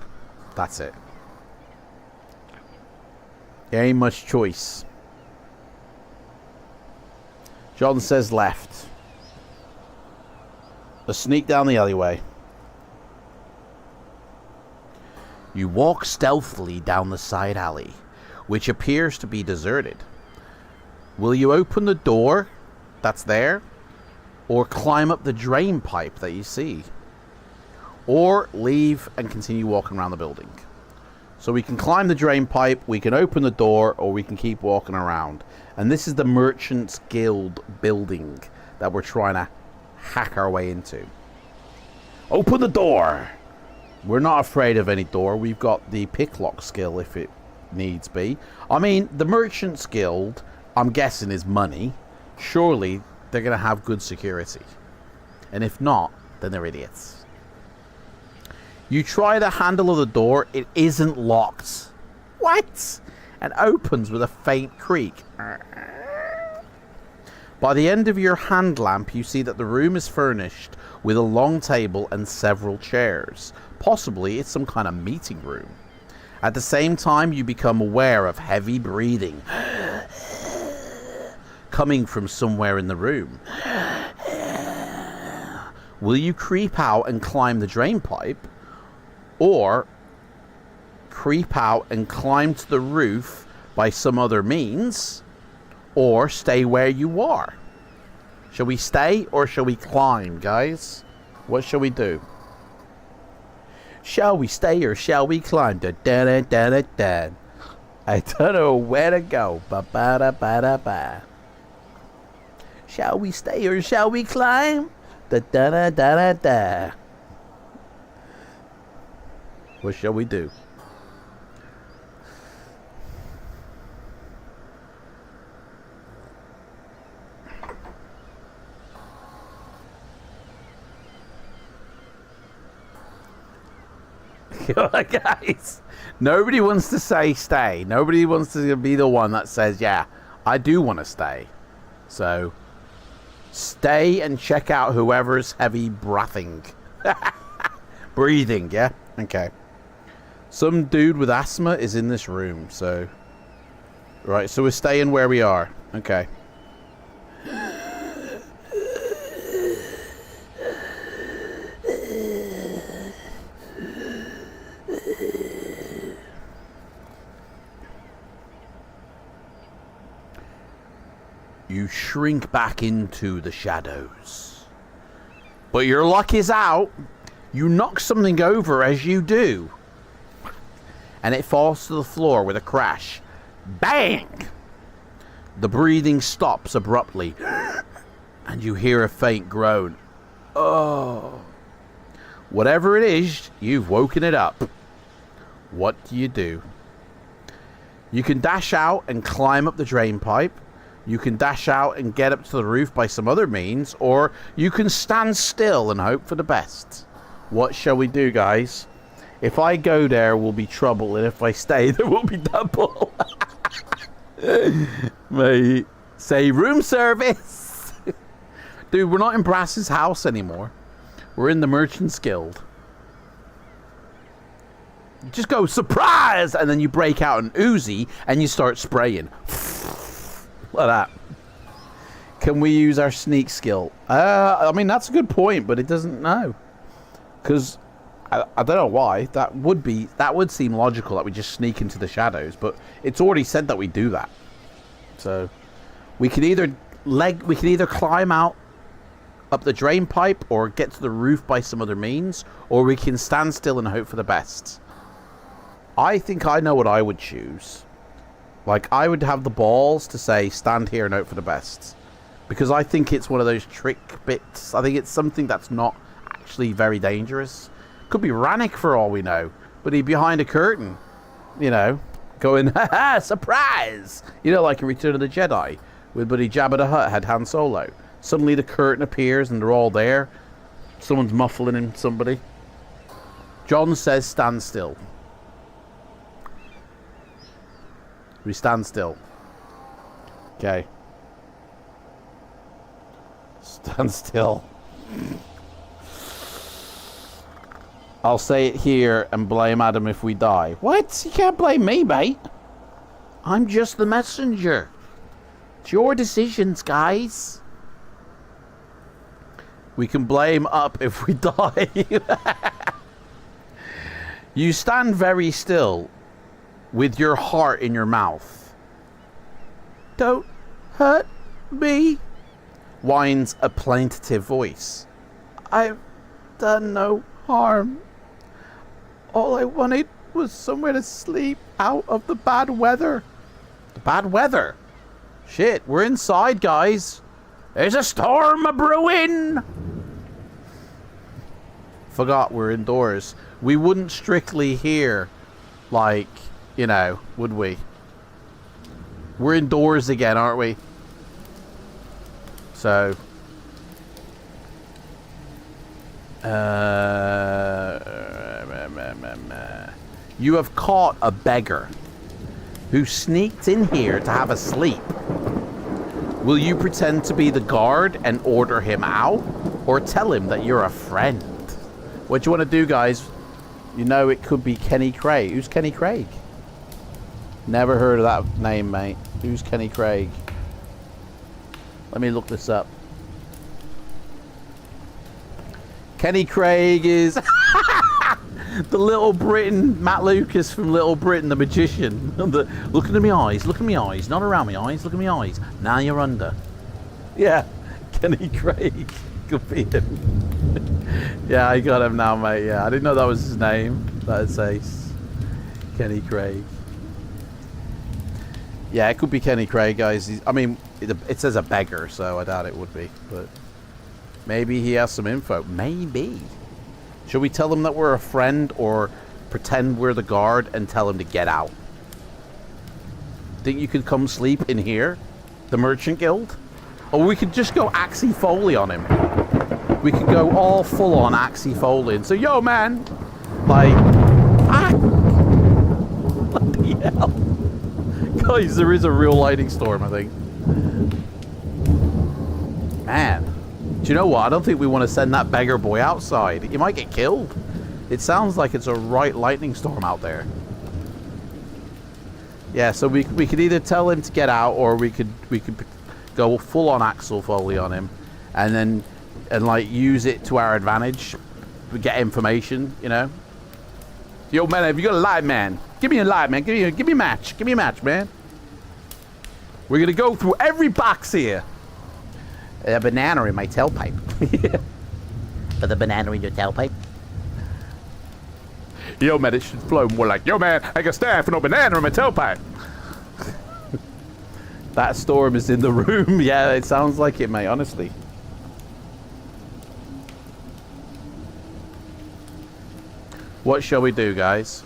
That's it. There ain't much choice. John says left. Let's sneak down the alleyway. You walk stealthily down the side alley, which appears to be deserted. Will you open the door that's there? Or climb up the drain pipe that you see? Or leave and continue walking around the building? So we can climb the drain pipe, we can open the door, or we can keep walking around. And this is the Merchants Guild building that we're trying to hack our way into. Open the door! We're not afraid of any door. We've got the picklock skill if it needs be. I mean, the Merchants Guild, I'm guessing, is money. Surely they're going to have good security. And if not, then they're idiots. You try the handle of the door. It isn't locked. What? And opens with a faint creak. By the end of your hand lamp, you see that the room is furnished with a long table and several chairs. Possibly it's some kind of meeting room. At the same time, you become aware of heavy breathing coming from somewhere in the room. Will you creep out and climb the drain pipe? Or creep out and climb to the roof by some other means? Or stay where you are? Shall we stay or shall we climb, guys? What shall we do? Shall we stay or shall we climb? Da, da, da, da, da, da. I don't know where to go. Ba, ba, da, ba, da, ba. Shall we stay or shall we climb? Da, da, da, da, da, da. What shall we do? Guys, nobody wants to say stay. Nobody wants to be the one that says, yeah, I do want to stay. So, stay and check out whoever's heavy breathing. Breathing, yeah? Okay. Some dude with asthma is in this room, so... Right, so we're staying where we are. Okay. You shrink back into the shadows. But your luck is out. You knock something over as you do. And it falls to the floor with a crash. Bang! The breathing stops abruptly. And you hear a faint groan. Oh. Whatever it is, you've woken it up. What do? You can dash out and climb up the drain pipe. You can dash out and get up to the roof by some other means. Or you can stand still and hope for the best. What shall we do, guys? If I go there, will be trouble. And if I stay, there will be double. Mate, say room service. Dude, we're not in Brass's house anymore. We're in the Merchants Guild. You just go, surprise! And then you break out an Uzi and you start spraying. Like that. Can we use our sneak skill? I mean, that's a good point, but it doesn't know. Because... I don't know why. That would seem logical that we just sneak into the shadows, but it's already said that we do that. So we can either climb out up the drain pipe or get to the roof by some other means, or we can stand still and hope for the best. I think I know what I would choose. Like, I would have the balls to say stand here and hope for the best, because I think it's one of those trick bits. I think it's something that's not actually very dangerous. Could be Rannick for all we know, but he's behind a curtain, you know, going, ha-ha, surprise! You know, like in Return of the Jedi, with Buddy Jabba the Hutt had Han Solo. Suddenly the curtain appears and they're all there. Someone's muffling in somebody. John says stand still. We stand still. Okay. Stand still. I'll say it here and blame Adam if we die. What? You can't blame me, mate. I'm just the messenger. It's your decisions, guys. We can blame up if we die. You stand very still with your heart in your mouth. Don't hurt me, whines a plaintive voice. I've done no harm. All I wanted was somewhere to sleep out of the bad weather. The bad weather? Shit, we're inside, guys. There's a storm a-brewing. Forgot we're indoors. We wouldn't strictly hear, like, you know, would we? We're indoors again, aren't we? So... you have caught a beggar who sneaked in here to have a sleep. Will you pretend to be the guard and order him out? Or tell him that you're a friend? What do you want to do, guys? You know it could be Kenny Craig. Who's Kenny Craig? Never heard of that name, mate. Who's Kenny Craig? Let me look this up. Kenny Craig is the Little Britain, Matt Lucas from Little Britain, the magician. Look into my eyes, look at my eyes, not around my eyes, look at my eyes. Now you're under. Yeah, Kenny Craig. Could be him. Yeah, I got him now, mate. Yeah, I didn't know that was his name. That's ace. Kenny Craig. Yeah, it could be Kenny Craig, guys. I mean, it says a beggar, so I doubt it would be. But maybe he has some info. Maybe. Should we tell him that we're a friend or pretend we're the guard and tell him to get out? Think you could come sleep in here? The Merchant Guild? Or we could just go Axie Foley on him. We could go all full on Axie Foley and say, yo, man. Like, bloody hell. Guys, there is a real lightning storm, I think. Man. Do you know what? I don't think we want to send that beggar boy outside. He might get killed. It sounds like it's a right lightning storm out there. Yeah, so we could either tell him to get out, or we could go full on Axel Foley on him, and like use it to our advantage. We get information, you know. Yo, man, have you got a light, man? Give me a light, man. Give me a match. Give me a match, man. We're gonna go through every box here. A banana in my tailpipe. Put a banana in your tailpipe? Yo, man, it should flow more like, yo, man, I can stand for no banana in my tailpipe. That storm is in the room. Yeah, it sounds like it, mate, honestly. What shall we do, guys?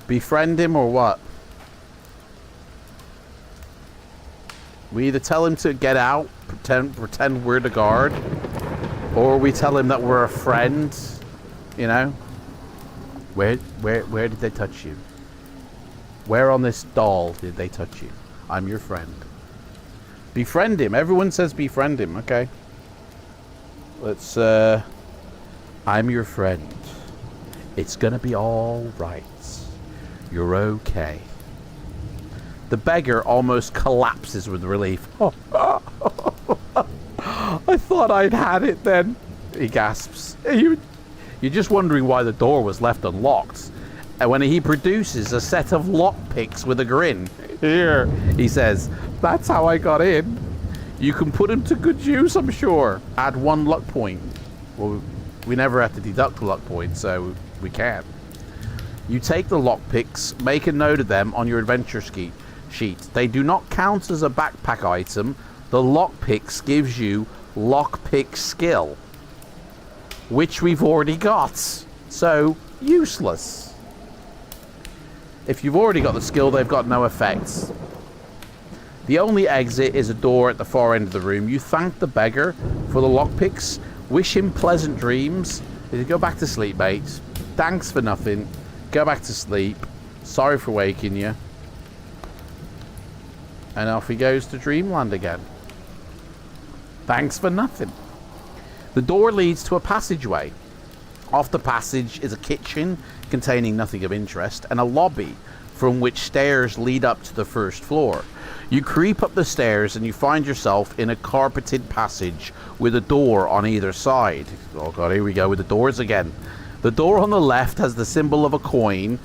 Befriend him or what? We either tell him to get out, pretend we're the guard, or we tell him that we're a friend, you know? Where did they touch you? Where on this doll did they touch you? I'm your friend. Befriend him. Everyone says befriend him. Okay. Let's, I'm your friend. It's gonna be all right. You're okay. The beggar almost collapses with relief. I thought I'd had it then. He gasps. You're just wondering why the door was left unlocked. And when he produces a set of lockpicks with a grin. Here, he says, that's how I got in. You can put him to good use, I'm sure. Add 1 luck point. Well, we never have to deduct a luck point, so we can. You take the lockpicks, make a note of them on your adventure sheet. They do not count as a backpack item. The lockpicks gives you lockpick skill, which we've already got. So, useless. If you've already got the skill, they've got no effects. The only exit is a door at the far end of the room. You thank the beggar for the lockpicks. Wish him pleasant dreams. Go back to sleep, mate. Thanks for nothing. Go back to sleep. Sorry for waking you. And off he goes to dreamland again. Thanks for nothing. The door leads to a passageway. Off the passage is a kitchen containing nothing of interest and a lobby from which stairs lead up to the first floor. You creep up the stairs and you find yourself in a carpeted passage with a door on either side. Oh god, here we go with the doors again. The door on the left has the symbol of a coin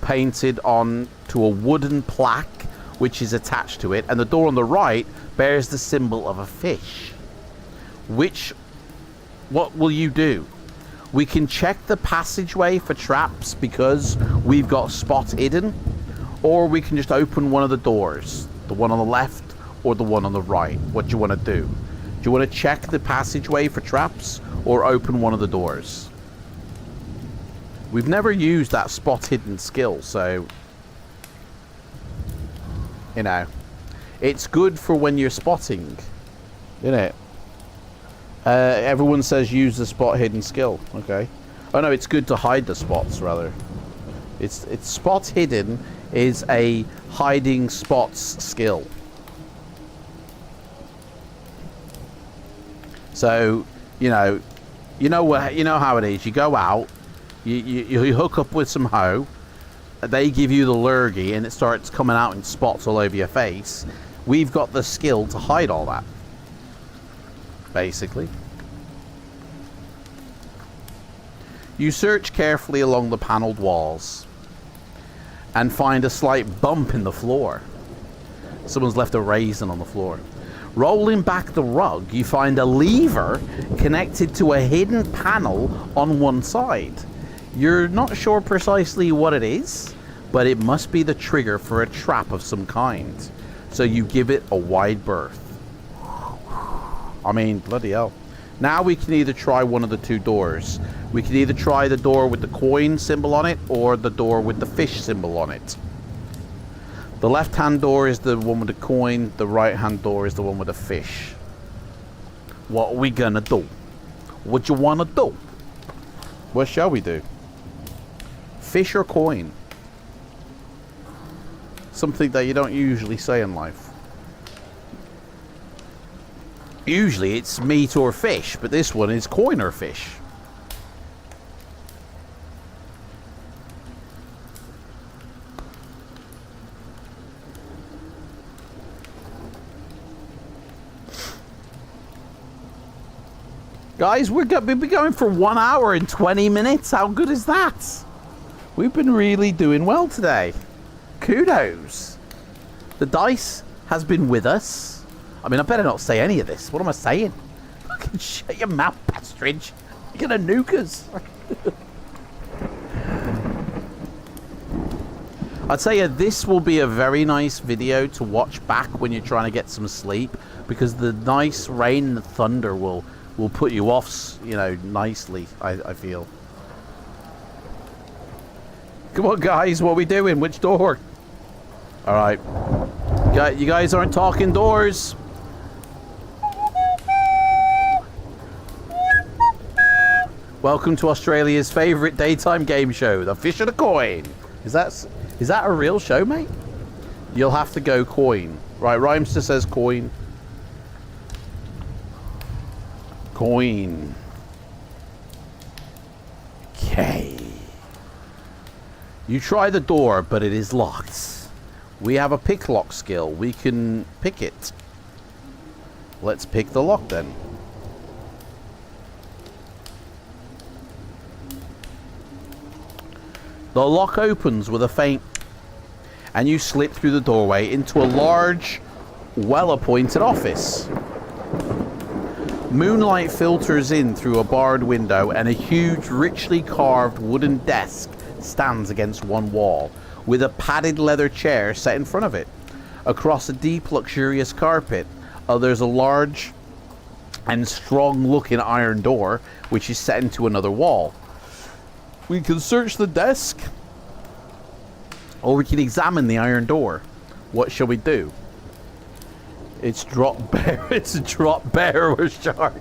painted on to a wooden plaque which is attached to it, and the door on the right bears the symbol of a fish. What will you do? We can check the passageway for traps because we've got spot hidden, or we can just open one of the doors, the one on the left or the one on the right. What do you want to do? Do you want to check the passageway for traps or open one of the doors? We've never used that spot hidden skill, so you know, it's good for when you're spotting, isn't it? Everyone says use the spot hidden skill. Okay. Oh no, it's good to hide the spots rather. It's spot hidden is a hiding spots skill. So you know how it is. You go out, you hook up with some hoe. They give you the lurgy and it starts coming out in spots all over your face. We've got the skill to hide all that, basically. You search carefully along the panelled walls and find a slight bump in the floor. Someone's left a raisin on the floor. Rolling back the rug, you find a lever connected to a hidden panel on one side. You're not sure precisely what it is, but it must be the trigger for a trap of some kind. So you give it a wide berth. I mean, bloody hell. Now we can either try one of the two doors. We can either try the door with the coin symbol on it or the door with the fish symbol on it. The left-hand door is the one with the coin. The right-hand door is the one with the fish. What are we gonna do? What you wanna do? What shall we do? Fish or coin? Something that you don't usually say in life. Usually it's meat or fish, but this one is coin or fish. Guys, we've been going for 1 hour and 20 minutes. How good is that? We've been really doing well today. Kudos. The dice has been with us. I mean, I better not say any of this. What am I saying? Fucking shut your mouth, Pastridge. You're gonna nuke us. I'd say this will be a very nice video to watch back when you're trying to get some sleep, because the nice rain and the thunder will put you off, you know, nicely, I feel. Come on, guys, what are we doing? Which door? All right. You guys aren't talking doors. Welcome to Australia's favourite daytime game show, The Fish and a Coin. Is that a real show, mate? You'll have to go coin. Right, Rhymester says coin. Coin. Okay. You try the door, but it is locked. We have a pick lock skill. We can pick it. Let's pick the lock then. The lock opens with a faint, and you slip through the doorway into a large, well-appointed office. Moonlight filters in through a barred window, and a huge, richly carved wooden desk stands against one wall, with a padded leather chair set in front of it. Across a deep, luxurious carpet, there's a large and strong-looking iron door, which is set into another wall. We can search the desk, or we can examine the iron door. What shall we do? It's drop bear. It's a drop bear or shark.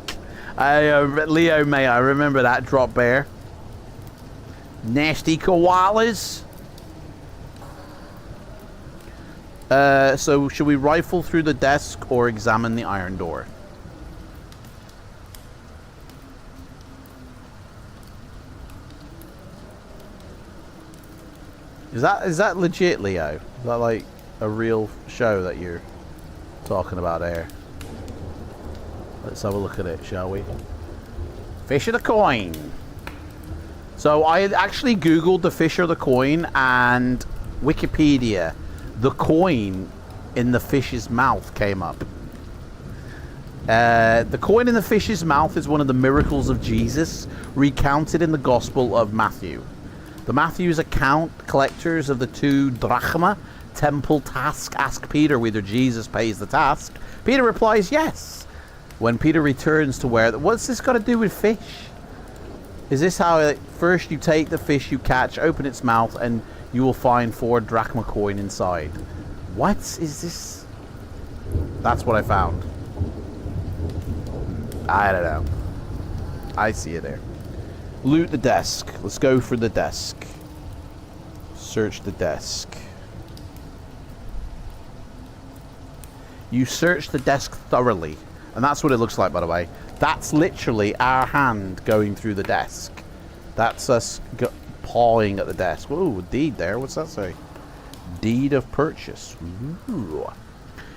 Leo, may I remember that drop bear. Nasty koalas. So should we rifle through the desk or examine the iron door? Is that legit, Leo? Is that like a real show that you're talking about there? Let's have a look at it, shall we? Fish of the coin. So I had actually Googled the fish of the coin, and Wikipedia, the coin in the fish's mouth came up. The coin in the fish's mouth is one of the miracles of Jesus, recounted in the Gospel of Matthew. The Matthew's account collectors of the 2 drachma temple task ask Peter whether Jesus pays the task. Peter replies yes. When Peter returns to where... What's this got to do with fish? Is this how first you take the fish you catch, open its mouth, and you will find 4 drachma coin inside? What is this? That's what I found. I don't know. I see it there. Loot the desk. Let's go for the desk. Search the desk. You search the desk thoroughly. And that's what it looks like, by the way. That's literally our hand going through the desk. That's us pawing at the desk. Ooh, a deed there. What's that say? Deed of purchase. Ooh.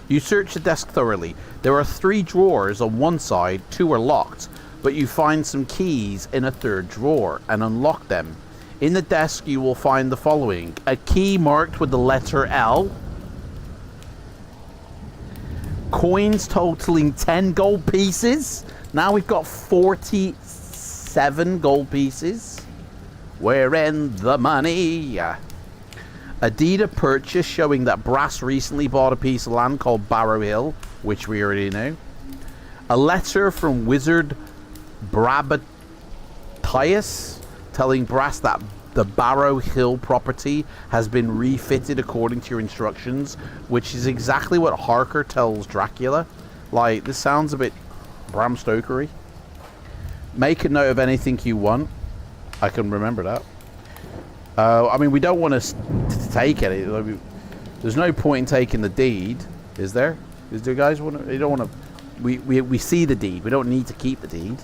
You search the desk thoroughly. There are 3 drawers on one side. 2 are locked. But you find some keys in a 3rd drawer and unlock them. In the desk you will find the following: a key marked with the letter L, coins totaling 10 gold pieces. Now we've got 47 gold pieces. We're in the money. A deed of purchase showing that Brass recently bought a piece of land called Barrow Hill, which we already know. A letter from Wizard Brabatius telling Brass that the Barrow Hill property has been refitted according to your instructions, which is exactly what Harker tells Dracula. Like, this sounds a bit Bram Stokery. Make a note of anything you want. I can remember that. I mean, we don't want to take any. There's no point in taking the deed, is there? Is there, guys? You don't want to. We see the deed. We don't need to keep the deed.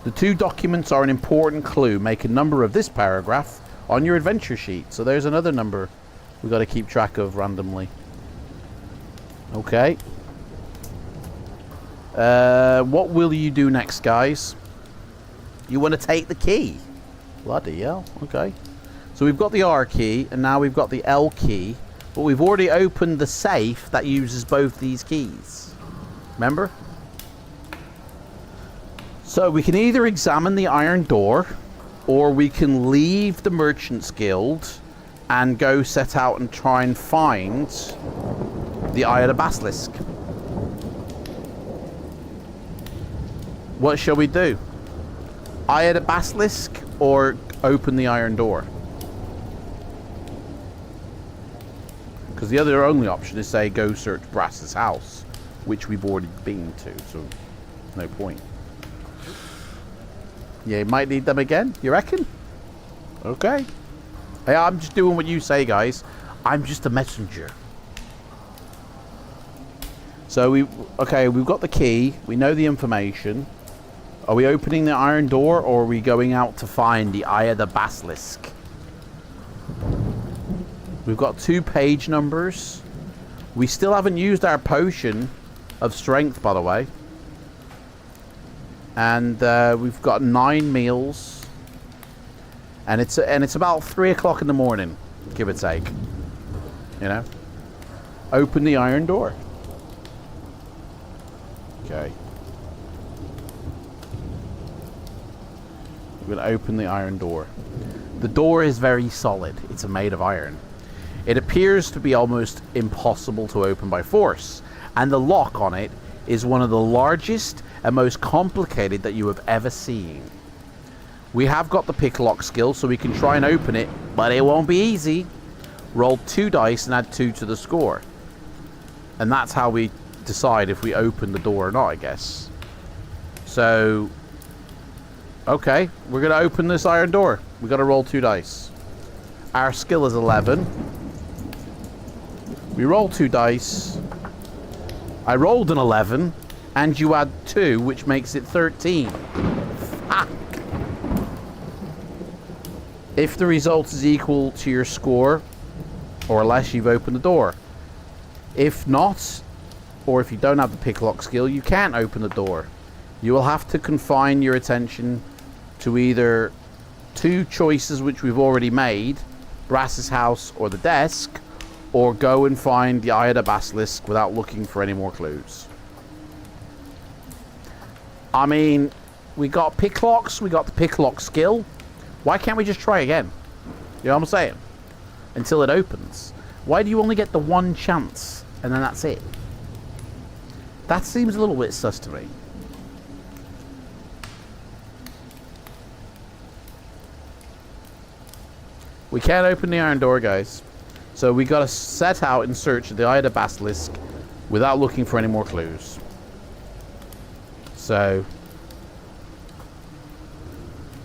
The 2 documents are an important clue. Make a number of this paragraph on your adventure sheet. So there's another number we've got to keep track of randomly. Okay. What will you do next, guys? You want to take the key? Bloody hell. Okay. So we've got the R key, and now we've got the L key. But we've already opened the safe that uses both these keys. Remember? So we can either examine the iron door, or we can leave the Merchant's Guild and go set out and try and find the Eye of the Basilisk. What shall we do? Eye of the Basilisk or open the iron door? Because the other only option is, say, go search Brass's house, which we've already been to, so no point. Yeah, you might need them again, you reckon? Okay. Hey, I'm just doing what you say, guys. I'm just a messenger. So we've got the key. We know the information. Are we opening the iron door, or are we going out to find the Eye of the Basilisk? We've got 2 page numbers. We still haven't used our potion of strength, by the way. And we've got 9 meals. And it's about 3 o'clock in the morning, give or take. You know? Open the iron door. Okay. We're going to open the iron door. The door is very solid. It's made of iron. It appears to be almost impossible to open by force. And the lock on it is one of the largest and most complicated that you have ever seen. We have got the pick lock skill, so we can try and open it, but it won't be easy. Roll 2 dice and add 2 to the score. And that's how we decide if we open the door or not, I guess. So, okay, we're going to open this iron door. We got to roll 2 dice. Our skill is 11. We roll 2 dice. I rolled an 11, and you add 2, which makes it 13. Fuck. If the result is equal to your score, or less, you've opened the door. If not, or if you don't have the picklock skill, you can't open the door. You will have to confine your attention to either 2 choices which we've already made, Brass's house or the desk, or go and find the Eye of the Basilisk without looking for any more clues. I mean, we got picklocks, we got the picklock skill. Why can't we just try again? You know what I'm saying? Until it opens. Why do you only get the 1 chance and then that's it? That seems a little bit sus to me. We can't open the iron door, guys. So we got to set out in search of the Eye of the Basilisk without looking for any more clues. So,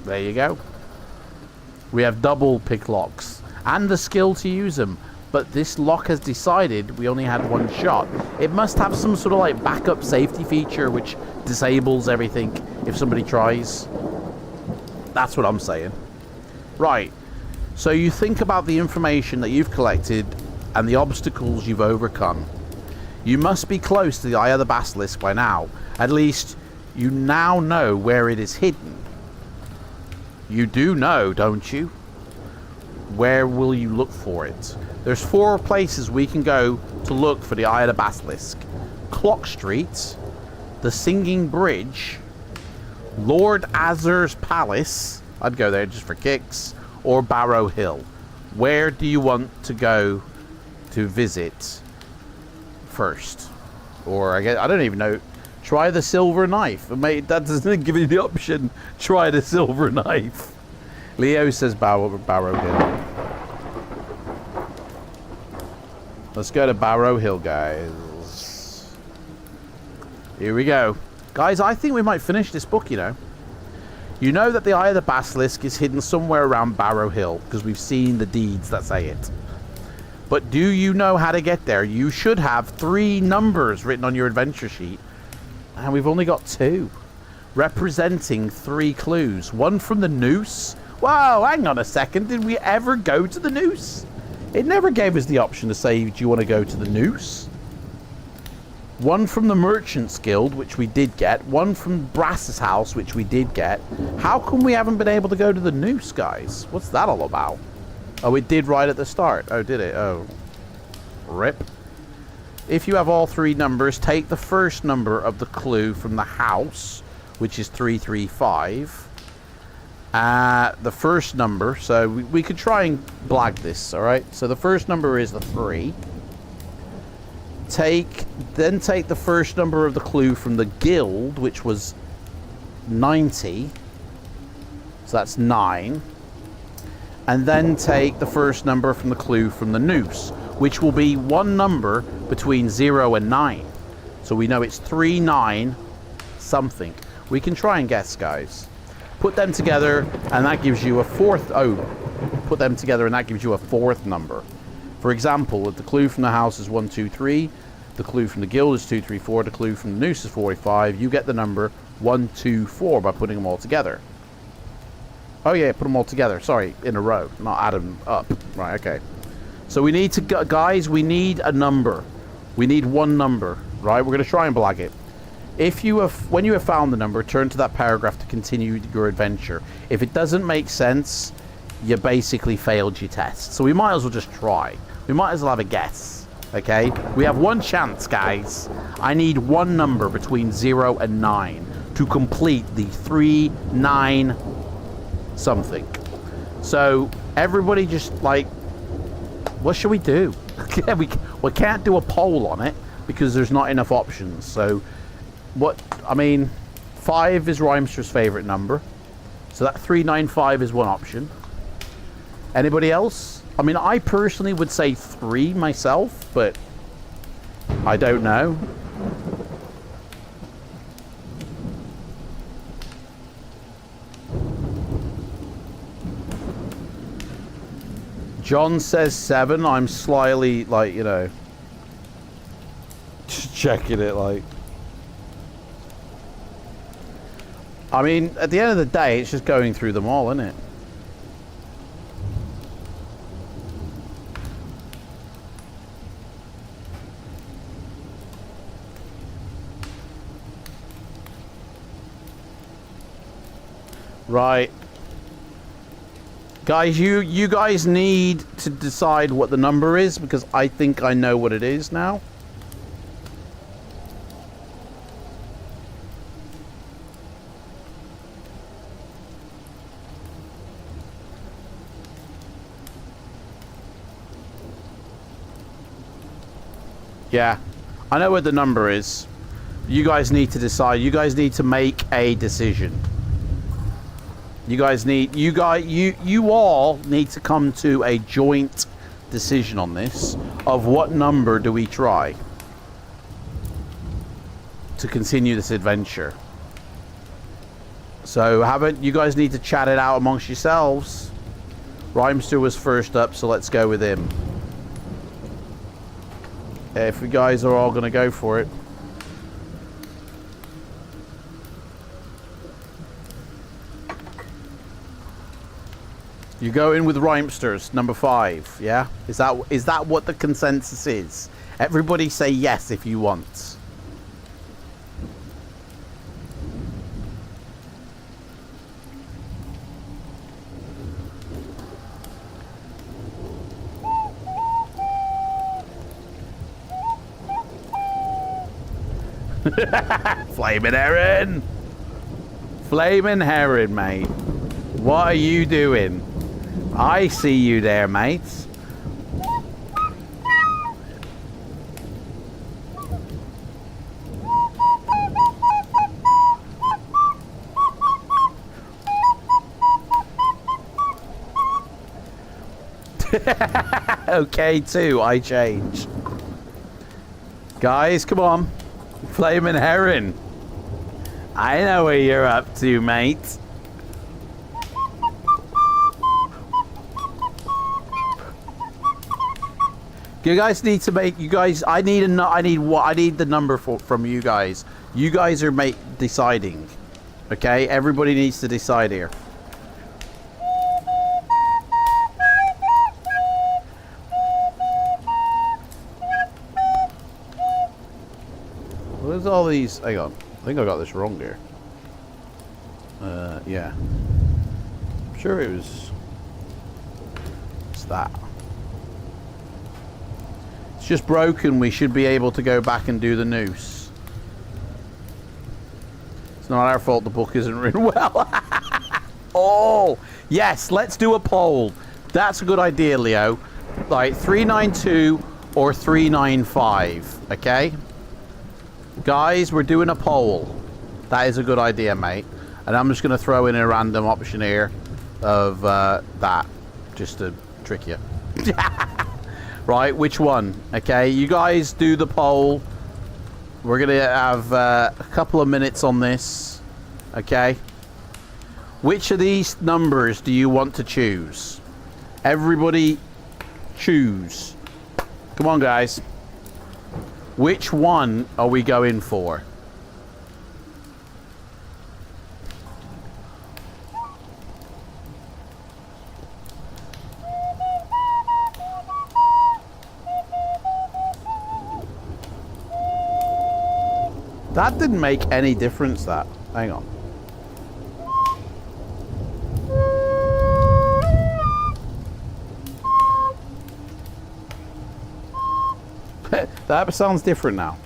there you go. We have double picklocks and the skill to use them. But this lock has decided we only had 1 shot. It must have some sort of like backup safety feature which disables everything if somebody tries. That's what I'm saying. Right. So you think about the information that you've collected and the obstacles you've overcome. You must be close to the Eye of the Basilisk by now. At least you now know where it is hidden. You do know, don't you? Where will you look for it? There's 4 places we can go to look for the Eye of the Basilisk. Clock Street, the Singing Bridge, Lord Azur's Palace, I'd go there just for kicks, or Barrow Hill. Where do you want to go to visit first? Or I don't even know. Try the silver knife. Mate, that doesn't give you the option. Try the silver knife. Leo says Barrow Hill. Let's go to Barrow Hill, guys. Here we go. Guys, I think we might finish this book, you know. You know that the Eye of the Basilisk is hidden somewhere around Barrow Hill, because we've seen the deeds that say it. But do you know how to get there? You should have 3 numbers written on your adventure sheet, and we've only got 2, representing 3 clues. 1 from the noose. Whoa, hang on a second. Did we ever go to the noose? It never gave us the option to say, do you want to go to the noose? 1 from the Merchant's Guild, which we did get. 1 from Brass's house, which we did get. How come we haven't been able to go to the noose, guys? What's that all about? Oh, it did right at the start. Oh, did it? Oh. Rip. If you have all 3 numbers, take the first number of the clue from the house, which is 335. The first number, so we could try and blag this, alright? So the first number is the 3. Then take the first number of the clue from the guild, which was 90. So that's 9. And then take the first number from the clue from the noose, which will be 1 number between 0 and 9. So we know it's 3, 9, something. We can try and guess, guys. Put them together, and that gives you a 4th... Oh, put them together, and that gives you a 4th number. For example, if the clue from the house is 1, 2, 3, the clue from the guild is 2, 3, 4, the clue from the noose is 45, you get the number 1, 2, 4 by putting them all together. Oh yeah, put them all together. Sorry, in a row, not add them up. Right, okay. So we need to... Guys, we need a number. We need 1 number, right? We're going to try and blag it. If you have, when you have found the number, turn to that paragraph to continue your adventure. If it doesn't make sense, you basically failed your test. So we might as well just try. We might as well have a guess. Okay? We have 1 chance, guys. I need 1 number between 0 and 9 to complete the 3, 9 something. So everybody just like, what should we do? we can't do a poll on it because there's not enough options. So what, I mean, 5 is Rhymester's favorite number. So that 395 is one option. Anybody else? I mean, I personally would say 3 myself, but I don't know. John says 7. I'm slyly, like, you know, just checking it, like. I mean, at the end of the day, it's just going through them all, isn't it? Right. Guys, you guys need to decide what the number is, because I think I know what it is now. Yeah, I know what the number is. You guys need to decide. You guys need to make a decision. You all need to come to a joint decision on this of what number do we try to continue this adventure. So you guys need to chat it out amongst yourselves. Rhymester was first up, so let's go with him. If you guys are all going to go for it. You go in with Rhymesters, number 5, yeah? Is that what the consensus is? Everybody say yes if you want. Flaming Heron! Flaming Heron, mate. What are you doing? I see you there, mates. Okay, too. I changed. Guys, come on. Flaming Heron. I know what you're up to, mate. You guys need to make. You guys, I need the number from you guys. You guys are deciding. Okay, everybody needs to decide here. Where's all these? Hang on, I think I got this wrong here. Yeah. I'm sure it was. It's that. It's just broken. We should be able to go back and do the noose. It's not our fault the book isn't written well. Oh, yes, let's do a poll. That's a good idea, Leo. Like 392 or 395, okay? Guys, we're doing a poll. That is a good idea, mate. And I'm just going to throw in a random option here of that, just to trick you. Right, which one? Okay, you guys do the poll. We're going to have a couple of minutes on this. Okay. Which of these numbers do you want to choose? Everybody choose. Come on, guys. Which one are we going for? That didn't make any difference, that. Hang on. That sounds different now.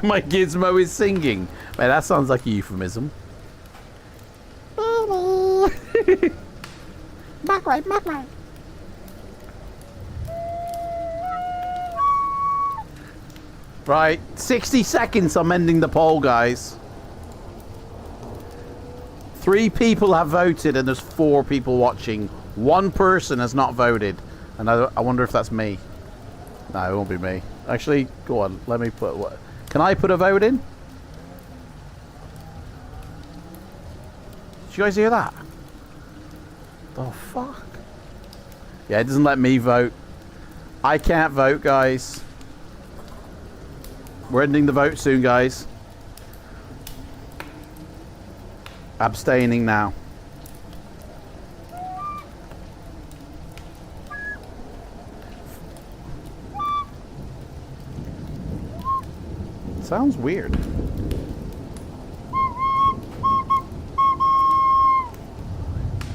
My gizmo is singing. Man, that sounds like a euphemism. Back right, back right. Right, 60 seconds. I'm ending the poll, guys. 3 people have voted and there's 4 people watching. 1 person has not voted. And I wonder if that's me. No, it won't be me. Actually, go on. Let me put what? Can I put a vote in? Did you guys hear that? Oh, fuck. Yeah, it doesn't let me vote. I can't vote, guys. We're ending the vote soon, guys. Abstaining now. Sounds weird.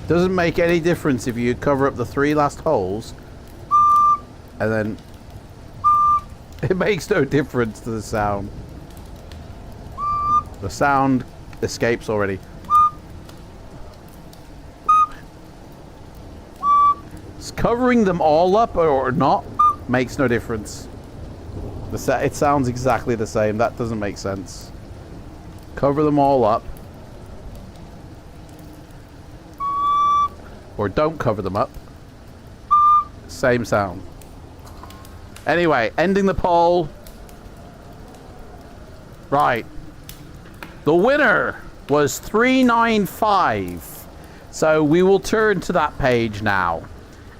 Doesn't make any difference if you cover up the 3 last holes and then it makes no difference to the sound. The sound escapes already. Covering them all up or not makes no difference. It sounds exactly the same. That doesn't make sense. Cover them all up. Or don't cover them up. Same sound. Anyway, ending the poll. Right. The winner was 395. So we will turn to that page now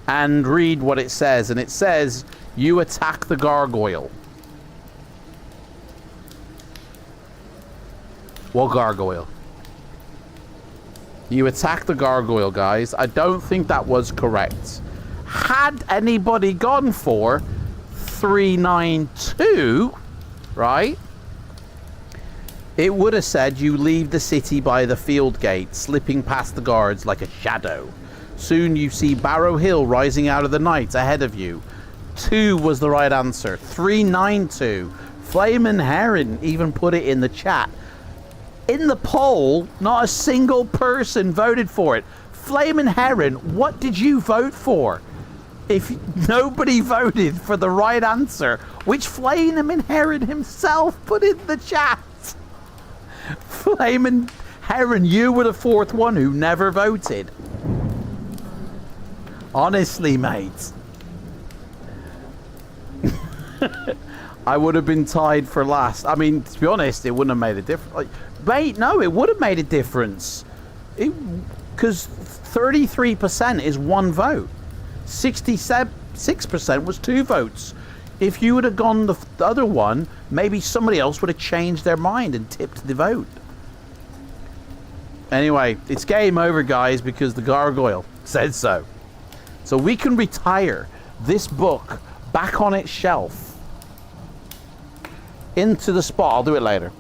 and read what it says. And it says, you attack the gargoyle. What gargoyle? You attack the gargoyle, guys. I don't think that was correct. Had anybody gone for 392, right? It would have said you leave the city by the field gate, slipping past the guards like a shadow. Soon you see Barrow Hill rising out of the night ahead of you. 2 was the right answer. 392. Flamin' Heron even put it in the chat. In the poll, not a single person voted for it. Flamin' Heron, what did you vote for? If nobody voted for the right answer, which Flamin' Heron himself put in the chat. Flamin' Heron, you were the 4th one who never voted. Honestly, mate. I would have been tied for last. I mean, to be honest, it wouldn't have made a difference. Like, mate, no, it would have made a difference. Because 33% is 1 vote. 66% was 2 votes. If you would have gone the other one, maybe somebody else would have changed their mind and tipped the vote. Anyway, it's game over, guys, because the gargoyle said so. So we can retire this book back on its shelf into the spot. I'll do it later.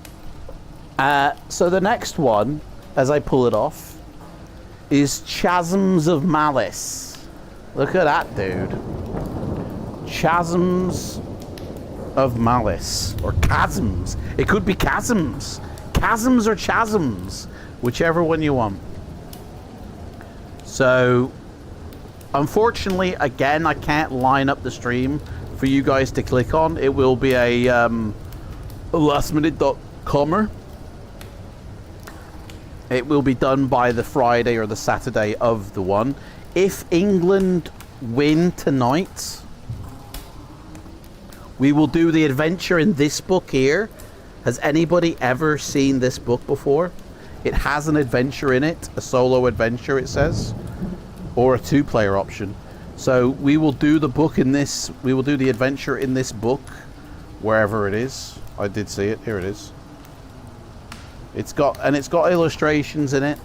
So the next one, as I pull it off, is Chasms of Malice. Look at that, dude. Chasms of Malice. Or chasms. It could be chasms. Chasms or chasms. Whichever one you want. So, unfortunately, again, I can't line up the stream for you guys to click on. It will be a lastminute.comer. It will be done by the Friday or the Saturday of the one. If England win tonight, we will do the adventure in this book here. Has anybody ever seen this book before? It has an adventure in it, a solo adventure, it says, or a 2-player option. So we will do the book in this, we will do the adventure in this book, wherever it is. I did see it, here it is. It's got illustrations in it.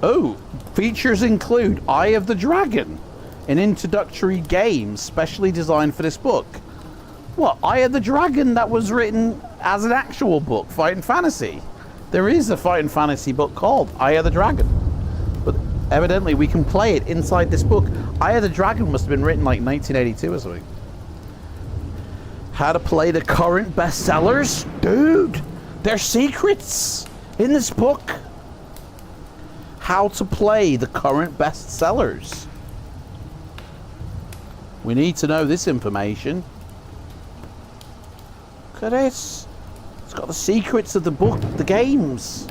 Oh, features include Eye of the Dragon, an introductory game specially designed for this book. What, Eye of the Dragon that was written as an actual book, Fighting Fantasy? There is a Fighting Fantasy book called Eye of the Dragon. But evidently we can play it inside this book. Eye of the Dragon must have been written like 1982 or something. How to play the current bestsellers? Dude, there's secrets in this book. How to play the current bestsellers. We need to know this information. Look at this. It's got the secrets of the book, the games.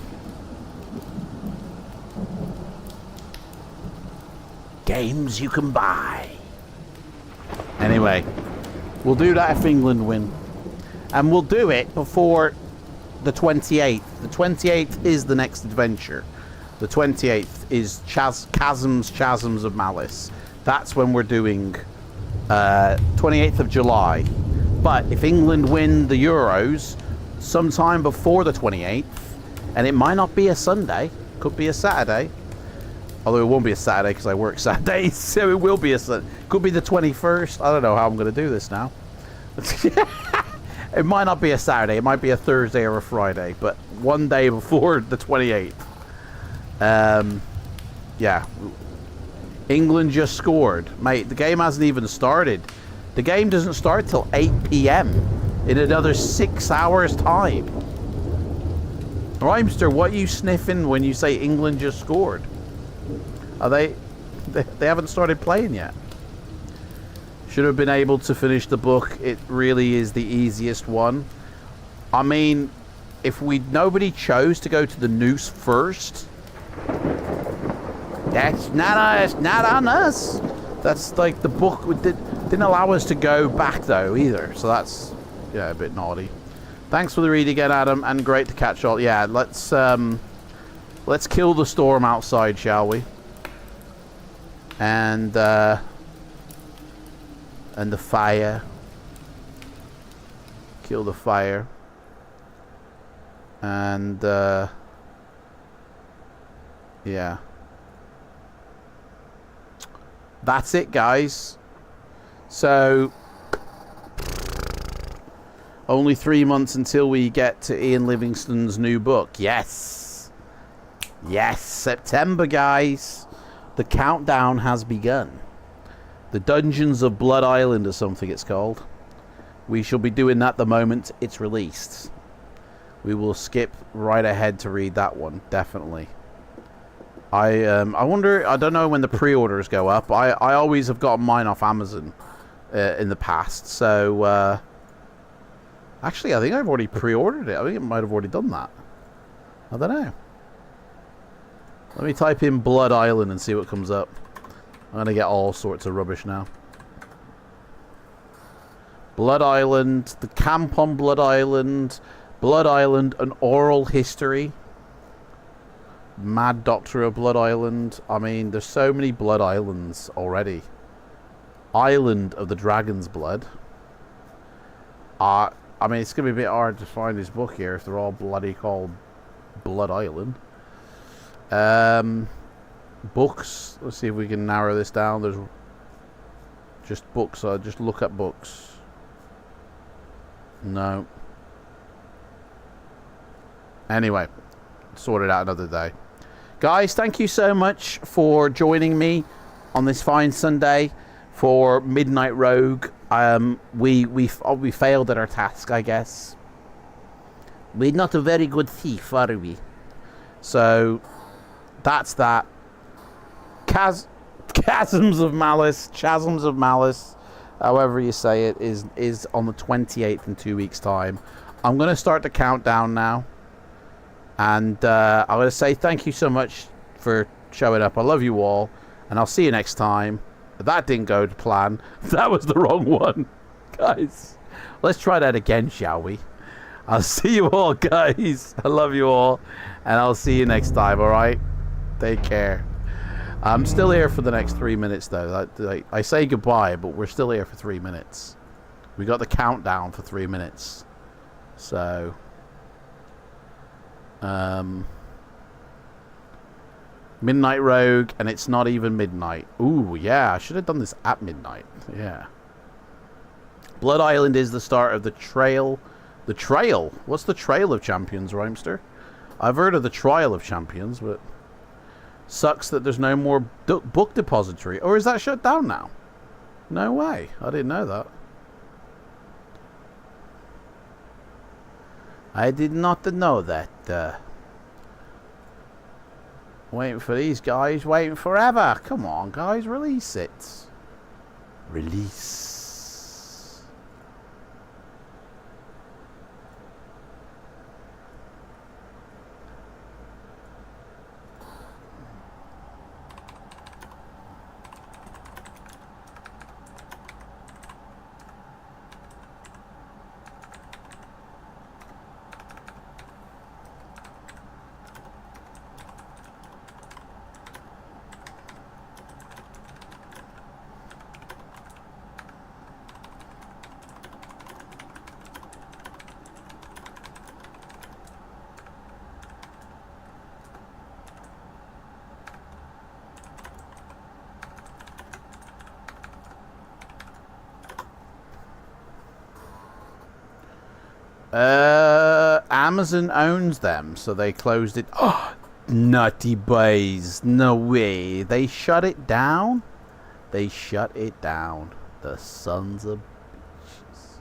Games you can buy. Anyway, we'll do that if England win. And we'll do it before the 28th. The 28th is the next adventure. The 28th is Chasms of Malice. That's when we're doing 28th of July. But if England win the Euros sometime before the 28th, and it might not be a Sunday, could be a Saturday. Although it won't be a Saturday because I work Saturdays, so it will be a Sunday. Could be the 21st. I don't know how I'm going to do this now. It might not be a Saturday. It might be a Thursday or a Friday, but one day before the 28th. Yeah. England just scored. Mate, the game hasn't even started. The game doesn't start till 8 p.m. in another 6 hours' time. Rhymester, what are you sniffing when you say England just scored? Are they haven't started playing yet. Should have been able to finish the book. It really is the easiest one. I mean, if nobody chose to go to the noose first, that's not on us. That's like the book didn't allow us to go back though either. So that's a bit naughty. Thanks for the read again, Adam, and great to catch all. Yeah, let's kill the storm outside, shall we? And the fire. Kill the fire. And yeah. That's it, guys. So only 3 months until we get to Ian Livingstone's new book. Yes. Yes, September, guys. The countdown has begun. The Dungeons of Blood Island or something it's called. We shall be doing that the moment it's released. We will skip right ahead to read that one, definitely. I wonder, I don't know when the pre-orders go up. I always have gotten mine off Amazon in the past. So, actually, I think I've already pre-ordered it. I think it might have already done that. I don't know. Let me type in Blood Island and see what comes up. I'm going to get all sorts of rubbish now. Blood Island, the camp on Blood Island, an oral history, Mad Doctor of Blood Island. I mean, there's so many Blood Islands already. Island of the Dragon's Blood. I mean, it's going to be a bit hard to find this book here if they're all bloody called Blood Island. Books. Let's see if we can narrow this down. There's just books. I'll just look at books. No. Anyway, sort it out another day. Guys, thank you so much for joining me on this fine Sunday for Midnight Rogue. We failed at our task, I guess. We're not a very good thief, are we? So that's that. Chasms of Malice, however you say it, is on the 28th in 2 weeks' time. I'm going to start the countdown now. And I'm going to say thank you so much for showing up. I love you all. And I'll see you next time. That didn't go to plan. That was the wrong one. Guys, let's try that again, shall we? I'll see you all, guys. I love you all. And I'll see you next time, alright? Take care. I'm still here for the next 3 minutes, though. I say goodbye, but we're still here for 3 minutes. We got the countdown for 3 minutes. So... Midnight Rogue, and it's not even midnight. Ooh, yeah, I should have done this at midnight. Yeah. Blood Island is the start of the trail. The trail? What's the Trail of Champions, Rhymester? I've heard of the Trial of Champions, but sucks that there's no more book depository. Or is that shut down now? No way. I didn't know that. I did not know that. Waiting for these guys, waiting forever. Come on, guys, release it. Release. Amazon owns them, so they closed it. Oh, nutty boys. No way. They shut it down? They shut it down. The sons of bitches.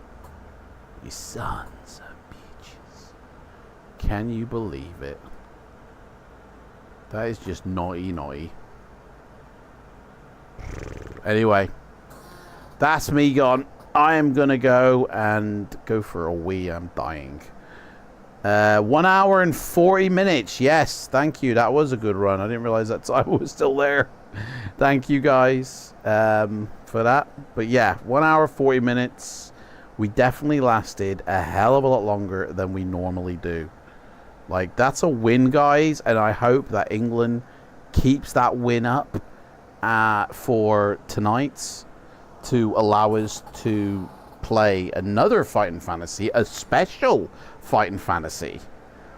You sons of bitches. Can you believe it? That is just naughty. Anyway, that's me gone. I am going to go for a wee. I'm dying. 1 hour and 40 minutes. Yes, thank you. That was a good run. I didn't realize that time was still there. Thank you guys for that. But yeah, 1 hour 40 minutes. We definitely lasted a hell of a lot longer than we normally do. Like, that's a win, guys, and I hope that England keeps that win up for tonight's, to allow us to play another Fighting Fantasy, a special Fighting Fantasy,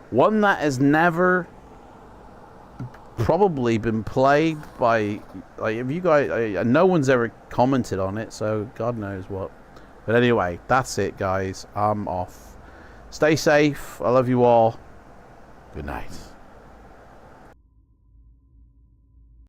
one that has never probably been played by, like, if you guys, no one's ever commented on it, so God knows what. But anyway, that's it, guys. I'm off. Stay safe. I love you all. Good night.